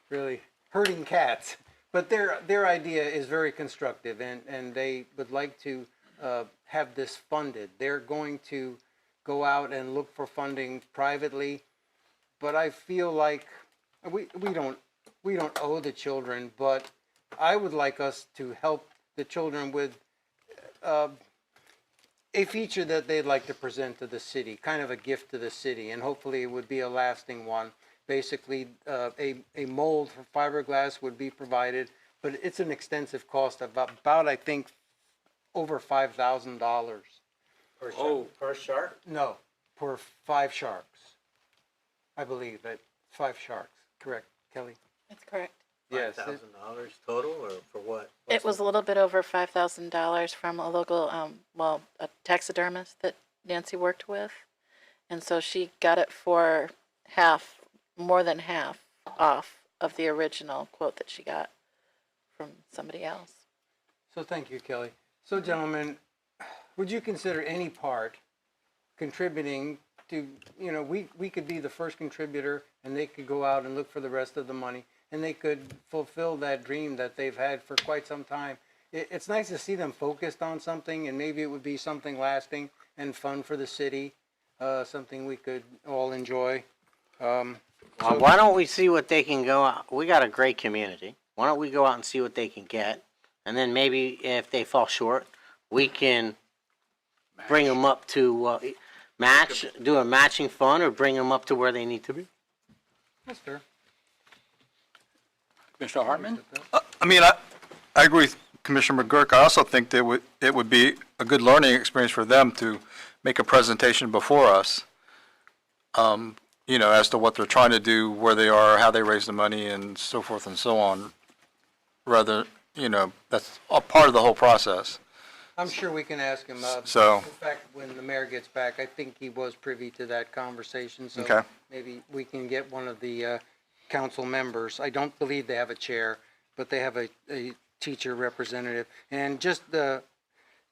really herding cats. But their idea is very constructive, and they would like to have this funded. They're going to go out and look for funding privately, but I feel like we don't owe the children, but I would like us to help the children with a feature that they'd like to present to the city, kind of a gift to the city, and hopefully it would be a lasting one. Basically, a mold for fiberglass would be provided, but it's an extensive cost of about I think, over $5,000. Per shark? No, for 5 sharks. I believe that 5 sharks. Correct, Kelly? That's correct. Yes. $5,000 total, or for what? It was a little bit over $5,000 from a local, a taxidermist that Nancy worked with. And so she got it for more than half off of the original quote that she got from somebody else. So thank you, Kelly. So gentlemen, would you consider any part contributing to, we could be the first contributor and they could go out and look for the rest of the money and they could fulfill that dream that they've had for quite some time. It's nice to see them focused on something, and maybe it would be something lasting and fun for the city, something we could all enjoy. Why don't we see what they can go out? We got a great community. Why don't we go out and see what they can get? And then maybe if they fall short, we can bring them up to do a matching fund, or bring them up to where they need to be. That's fair. Commissioner Hartman? I agree with Commissioner McGurk. I also think that it would be a good learning experience for them to make a presentation before us, as to what they're trying to do, where they are, how they raise the money, and so forth and so on. Rather, that's a part of the whole process. I'm sure we can ask him. So- In fact, when the mayor gets back, I think he was privy to that conversation. So Okay. maybe we can get one of the council members. I don't believe they have a chair, but they have a teacher representative. And just to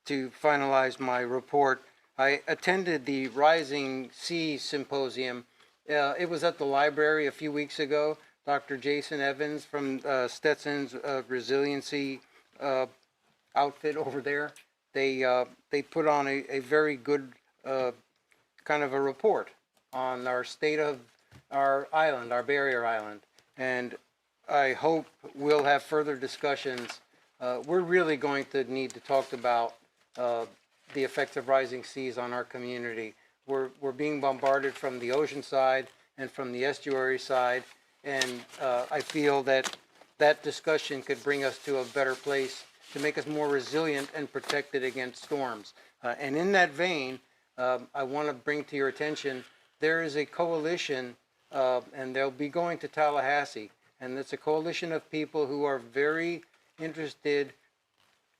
finalize my report, I attended the Rising Sea Symposium. It was at the library a few weeks ago. Dr. Jason Evans from Stetson's Resiliency outfit over there. They put on a very good kind of a report on our state of our island, our barrier island. And I hope we'll have further discussions. We're really going to need to talk about the effects of rising seas on our community. We're being bombarded from the ocean side and from the estuary side, and I feel that that discussion could bring us to a better place to make us more resilient and protected against storms. And in that vein, I want to bring to your attention, there is a coalition, and they'll be going to Tallahassee, and it's a coalition of people who are very interested,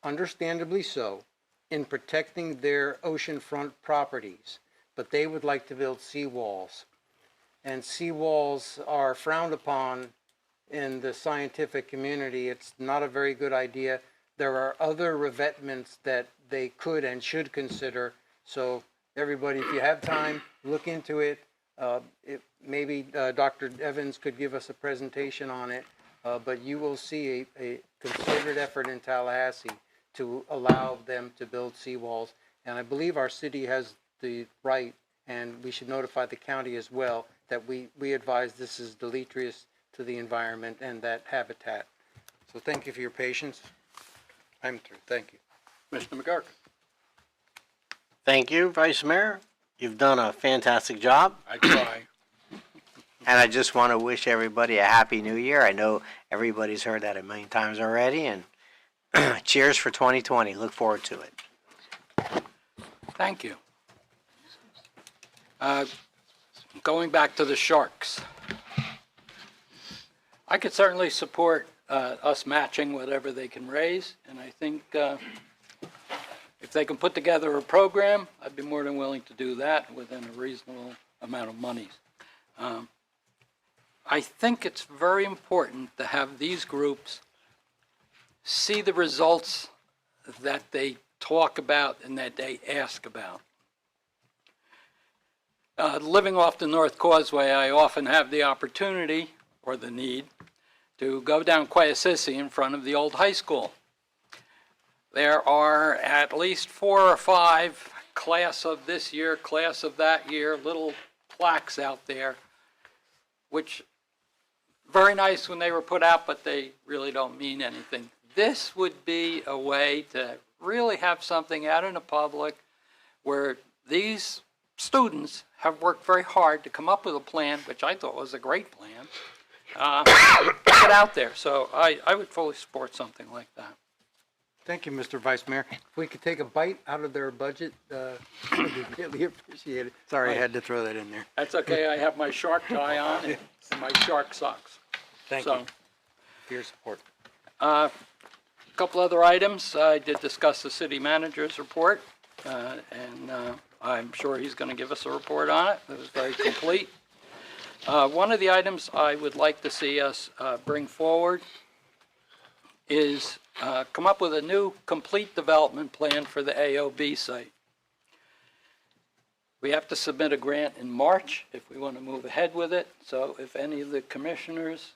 understandably so, in protecting their oceanfront properties, but they would like to build seawalls. And seawalls are frowned upon in the scientific community. It's not a very good idea. There are other revetments that they could and should consider. So everybody, if you have time, look into it. Maybe Dr. Evans could give us a presentation on it, but you will see a concerted effort in Tallahassee to allow them to build seawalls. And I believe our city has the right, and we should notify the county as well, that we advise this is deleterious to the environment and that habitat. So thank you for your patience. I'm through. Thank you. Commissioner McGurk. Thank you, Vice Mayor. You've done a fantastic job. I try. And I just want to wish everybody a happy new year. I know everybody's heard that a million times already, and cheers for 2020. Look forward to it. Thank you. Going back to the sharks, I could certainly support us matching whatever they can raise, and I think if they can put together a program, I'd be more than willing to do that within a reasonable amount of money. I think it's very important to have these groups see the results that they talk about and that they ask about. Living off the North Causeway, I often have the opportunity, or the need, to go down Quayasissy in front of the old high school. There are at least 4 or 5 class of this year, class of that year, little plaques out there, which very nice when they were put out, but they really don't mean anything. This would be a way to really have something out in the public where these students have worked very hard to come up with a plan, which I thought was a great plan, put it out there. So I would fully support something like that. Thank you, Mr. Vice Mayor. If we could take a bite out of their budget, we'd really appreciate it. Sorry, I had to throw that in there. That's okay. I have my shark tie on and my shark socks. Thank you for your support. A couple other items. I did discuss the city manager's report, and I'm sure he's going to give us a report on it. It was very complete. One of the items I would like to see us bring forward is come up with a new complete development plan for the AOB site. We have to submit a grant in March if we want to move ahead with it. So if any of the commissioners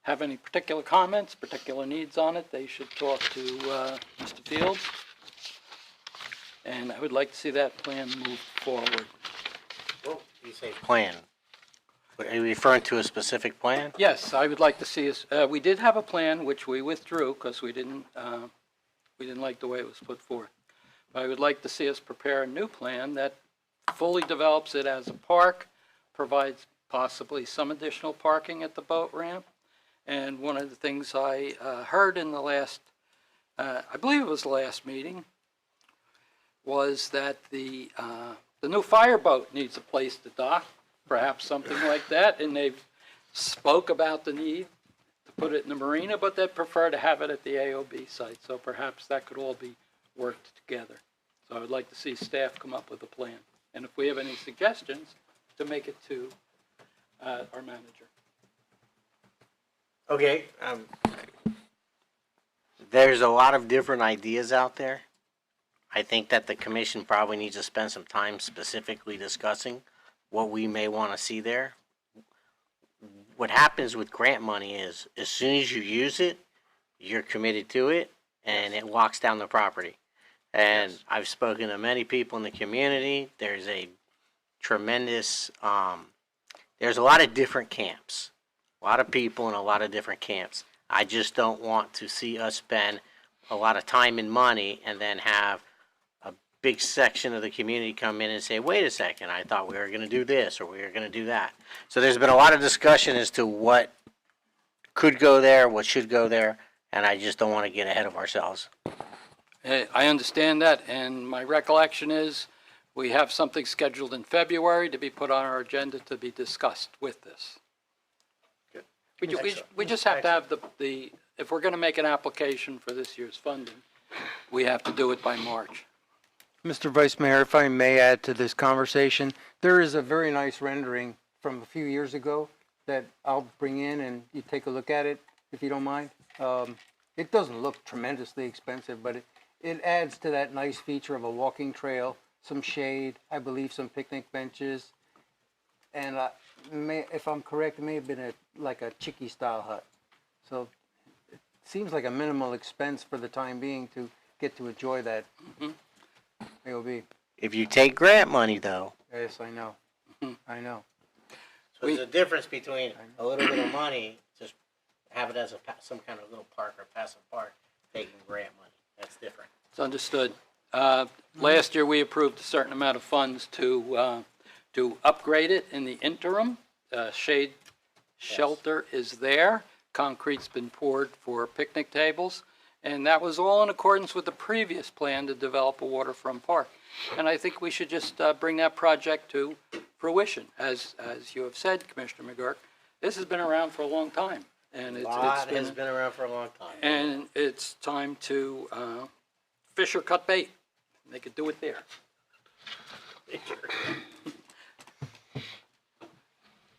have any particular comments, particular needs on it, they should talk to Mr. Fields. And I would like to see that plan move forward. Well, you say plan. Are you referring to a specific plan? Yes, I would like to see us. We did have a plan which we withdrew because we didn't like the way it was put forth. But I would like to see us prepare a new plan that fully develops it as a park, provides possibly some additional parking at the boat ramp. And one of the things I heard in the last, I believe it was the last meeting, was that the new fireboat needs a place to dock, perhaps something like that. And they've spoke about the need to put it in the marina, but they'd prefer to have it at the AOB site. So perhaps that could all be worked together. So I would like to see staff come up with a plan. And if we have any suggestions, to make it to our manager. Okay. There's a lot of different ideas out there. I think that the commission probably needs to spend some time specifically discussing what we may want to see there. What happens with grant money is as soon as you use it, you're committed to it, and it locks down the property. And I've spoken to many people in the community. There's a tremendous, there's a lot of different camps, a lot of people in a lot of different camps. I just don't want to see us spend a lot of time and money and then have a big section of the community come in and say, wait a second, I thought we were going to do this or we were going to do that. So there's been a lot of discussion as to what could go there, what should go there, and I just don't want to get ahead of ourselves. I understand that, and my recollection is we have something scheduled in February to be put on our agenda to be discussed with this. We just have to have the, if we're going to make an application for this year's funding, we have to do it by March. Mr. Vice Mayor, if I may add to this conversation, there is a very nice rendering from a few years ago that I'll bring in and you take a look at it, if you don't mind. It doesn't look tremendously expensive, but it adds to that nice feature of a walking trail, some shade, I believe some picnic benches, and if I'm correct, it may have been like a chicky-style hut. So it seems like a minimal expense for the time being to get to enjoy that. AOB. If you take grant money, though. Yes, I know. I know. So there's a difference between a little bit of money, just have it as some kind of little park or passive park, taking grant money. That's different. It's understood. Last year, we approved a certain amount of funds to upgrade it in the interim. Shade shelter is there. Concrete's been poured for picnic tables. And that was all in accordance with the previous plan to develop a waterfront park. And I think we should just bring that project to fruition. As you have said, Commissioner McGurk, this has been around for a long time. And it's been around for a long time. And it's time to fish or cut bait. They could do it there.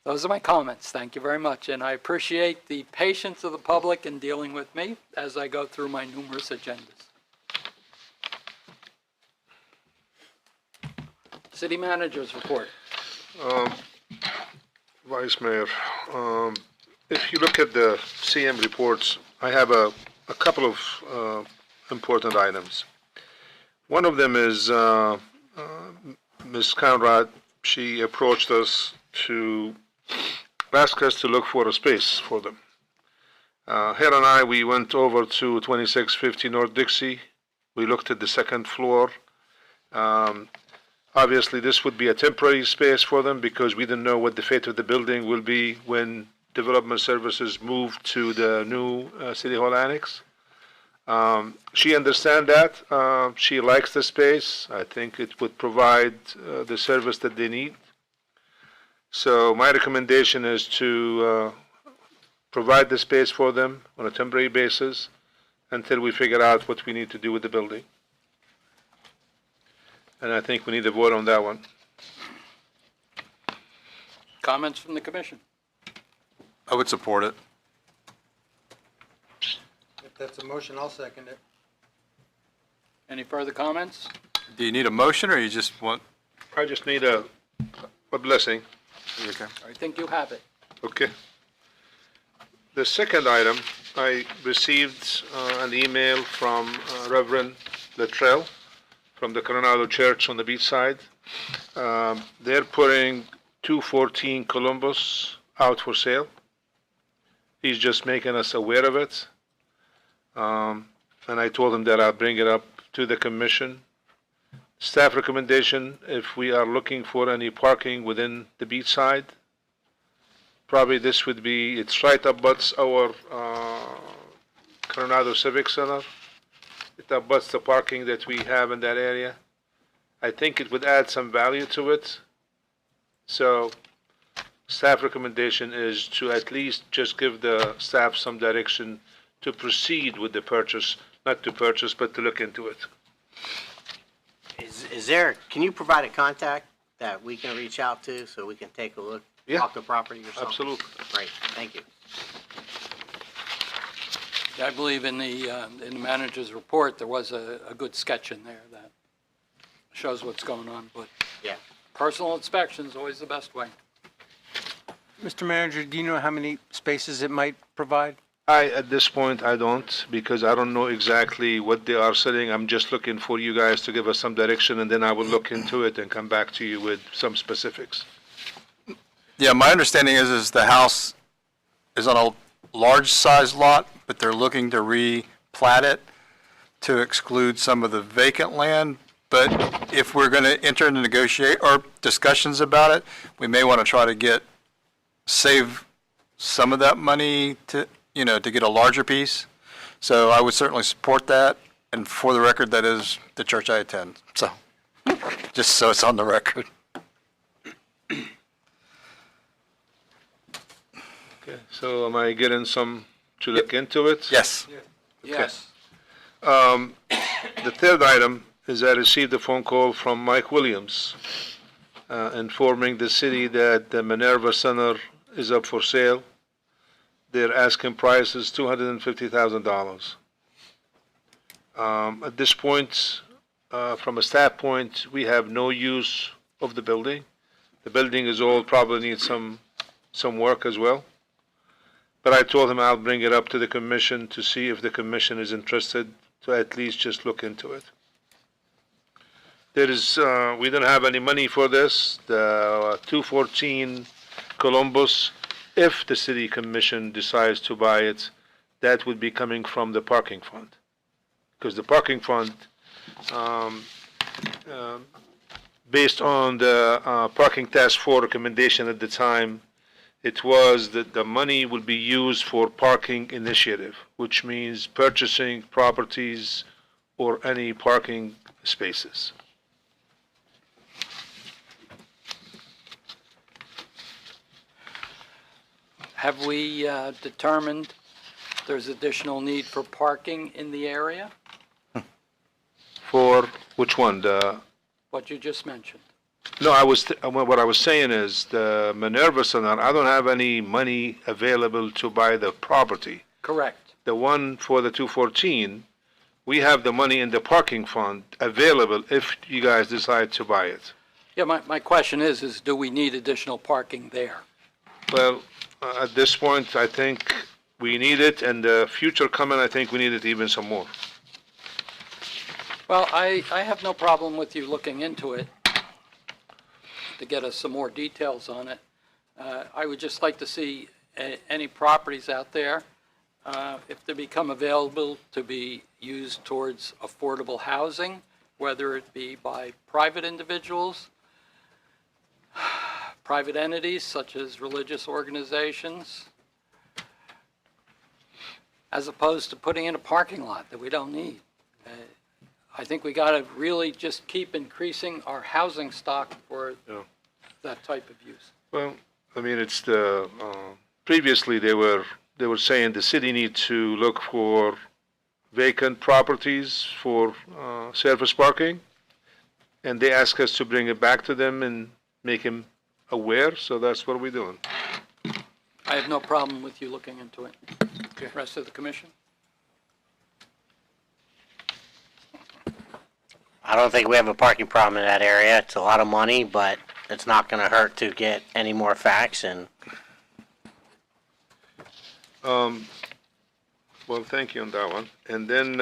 Those are my comments. Thank you very much. And I appreciate the patience of the public in dealing with me as I go through my numerous agendas. City Manager's report. Vice Mayor, if you look at the CM reports, I have a couple of important items. One of them is Ms. Conrad. She approached us to ask us to look for a space for them. Her and I, we went over to 2650 North Dixie. We looked at the second floor. Obviously, this would be a temporary space for them because we didn't know what the fate of the building will be when Development Services move to the new City Hall Annex. She understands that. She likes the space. I think it would provide the service that they need. So my recommendation is to provide the space for them on a temporary basis until we figure out what we need to do with the building. And I think we need to vote on that one. Comments from the Commission? I would support it. If that's a motion, I'll second it. Any further comments? Do you need a motion or you just want? I just need a blessing. Okay. I think you have it. Okay. The second item, I received an email from Reverend Luttrell from the Coronado Church on the beach side. They're putting 214 Columbus out for sale. He's just making us aware of it. And I told him that I'll bring it up to the commission. Staff recommendation, if we are looking for any parking within the beach side, probably this would be, it's right abuts our Coronado Civic Center. It abuts the parking that we have in that area. I think it would add some value to it. So staff recommendation is to at least just give the staff some direction to proceed with the purchase, not to purchase, but to look into it. Is there, can you provide a contact that we can reach out to so we can take a look, walk the property or something? Absolutely. Great, thank you. I believe in the manager's report, there was a good sketch in there that shows what's going on, but yeah, personal inspection is always the best way. Mr. Manager, do you know how many spaces it might provide? At this point, I don't, because I don't know exactly what they are selling. I'm just looking for you guys to give us some direction, and then I will look into it and come back to you with some specifics. Yeah, my understanding is the house is on a large size lot, but they're looking to replat it to exclude some of the vacant land. But if we're going to enter into negotiate or discussions about it, we may want to try to save some of that money to get a larger piece. So I would certainly support that. And for the record, that is the church I attend. So just so it's on the record. Okay, so am I getting some to look into it? Yes. Yes. The third item is I received a phone call from Mike Williams informing the city that the Minerva Center is up for sale. Their asking price is $250,000. At this point, from a staff point, we have no use of the building. The building is old, probably needs some work as well. But I told him I'll bring it up to the commission to see if the commission is interested to at least just look into it. We don't have any money for this. The 214 Columbus, if the city commission decides to buy it, that would be coming from the parking fund. Because the parking fund, based on the parking task force recommendation at the time, it was that the money will be used for parking initiative, which means purchasing properties or any parking spaces. Have we determined there's additional need for parking in the area? For which one? What you just mentioned. No, what I was saying is the Minerva Center, I don't have any money available to buy the property. Correct. The one for the 214, we have the money in the parking fund available if you guys decide to buy it. Yeah, my question is do we need additional parking there? Well, at this point, I think we need it, and the future coming, I think we need it even some more. Well, I have no problem with you looking into it to get us some more details on it. I would just like to see any properties out there, if they become available, to be used towards affordable housing, whether it be by private individuals, private entities such as religious organizations, as opposed to putting in a parking lot that we don't need. I think we got to really just keep increasing our housing stock for that type of use. Well, I mean, it's previously they were saying the city needs to look for vacant properties for surface parking, and they asked us to bring it back to them and make them aware, so that's what we're doing. I have no problem with you looking into it. Okay. Rest of the commission? I don't think we have a parking problem in that area. It's a lot of money, but it's not going to hurt to get any more facts. And well, thank you on that one. And then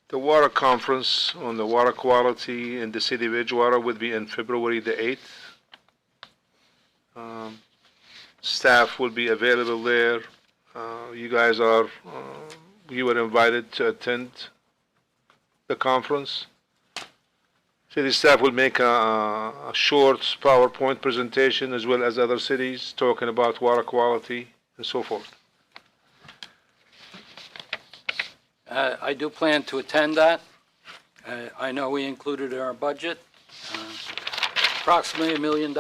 the water conference on the water quality in the city of Edgewater would be in February the 8th. Staff will be available there. You guys you were invited to attend the conference. City staff will make a short PowerPoint presentation as well as other cities talking about water quality and so forth. I do plan to attend that. I know we included in our budget approximately $1 million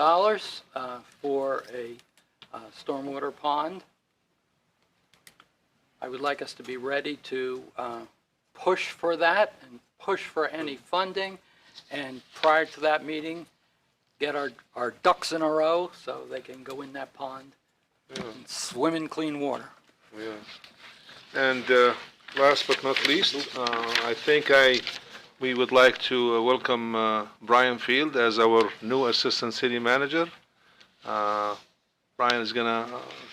for a stormwater pond. I would like us to be ready to push for that and push for any funding, and prior to that meeting, get our ducks in a row so they can go in that pond and swim in clean water. Yeah. And last but not least, I think we would like to welcome Brian Field as our new Assistant City Manager. Brian is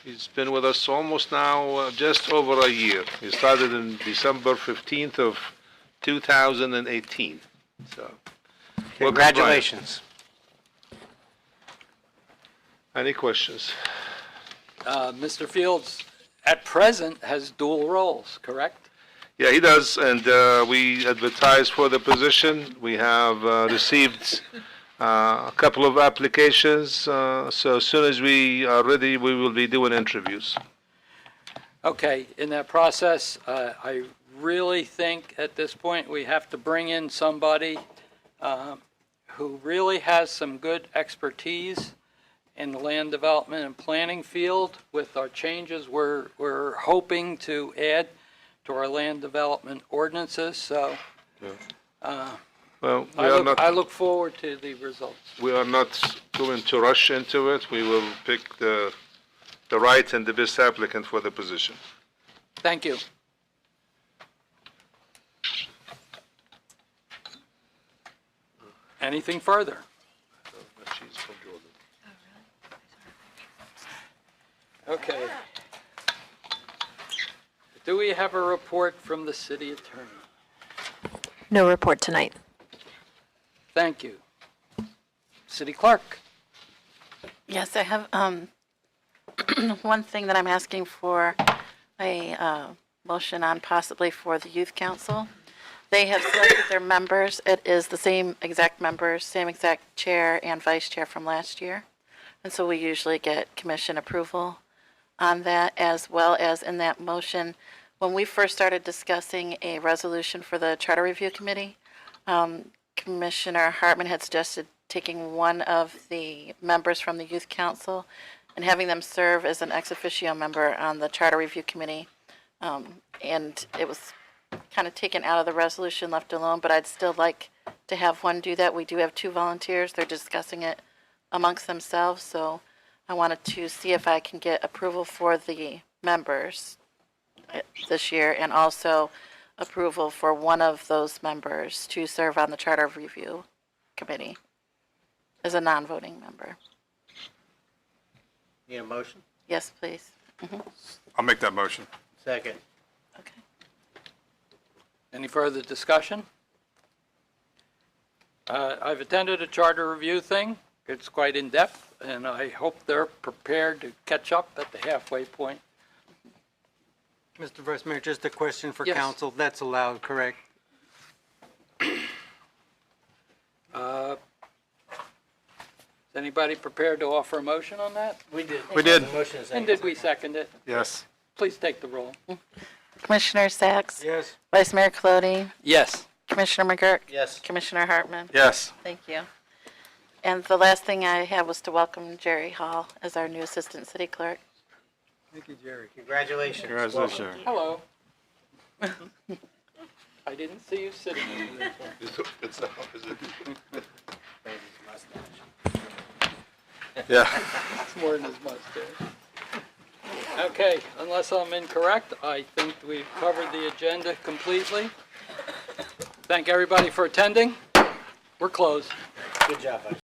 he's been with us almost now, just over a year. He started in December 15th of 2018, so. welcome, Brian. Congratulations. Any questions? Mr. Fields, at present, has dual roles, correct? Yeah, he does, and we advertised for the position. We have received a couple of applications, so as soon as we are ready, we will be doing interviews. Okay, in that process, I really think at this point we have to bring in somebody who really has some good expertise in the land development and planning field. With our changes, we're hoping to add to our land development ordinances, so Well, I look forward to the results. we are not going to rush into it. We will pick the right and the best applicant for the position. Thank you. Anything further? Okay. Do we have a report from the city attorney? No report tonight. Thank you. City clerk? Yes, I have one thing that I'm asking for a motion on, possibly for the youth council. They have selected their members. It is the same exact members, same exact chair and vice chair from last year. And so we usually get commission approval on that, as well as in that motion. When we first started discussing a resolution for the Charter Review Committee, Commissioner Hartman had suggested taking one of the members from the Youth Council and having them serve as an ex officio member on the Charter Review Committee. And it was kind of taken out of the resolution, left alone, but I'd still like to have one do that. We do have 2 volunteers. They're discussing it amongst themselves, so I wanted to see if I can get approval for the members this year, and also approval for one of those members to serve on the Charter Review Committee as a non-voting member. Need a motion? Yes, please. I'll make that motion. Second. Okay. Any further discussion? I've attended a charter review thing. It's quite in-depth, and I hope they're prepared to catch up at the halfway point. Mr. Vice Mayor, just a question for Yes. council. That's allowed, correct? Is anybody prepared to offer a motion on that? We did. We did. And did we second it? Yes. Please take the roll. Commissioner Sacks? Yes. Vice Mayor Colodey? Yes. Commissioner McGurk? Yes. Commissioner Hartman? Yes. Thank you. And the last thing I have was to welcome Jerry Hall as our new Assistant City Clerk. Thank you, Jerry. Congratulations. Congratulations. Hello. I didn't see you sitting over there. It's the opposite. Yeah. It's more than his mustache. Okay, unless I'm incorrect, I think we've covered the agenda completely. Thank everybody for attending. We're closed. Good job, Vice.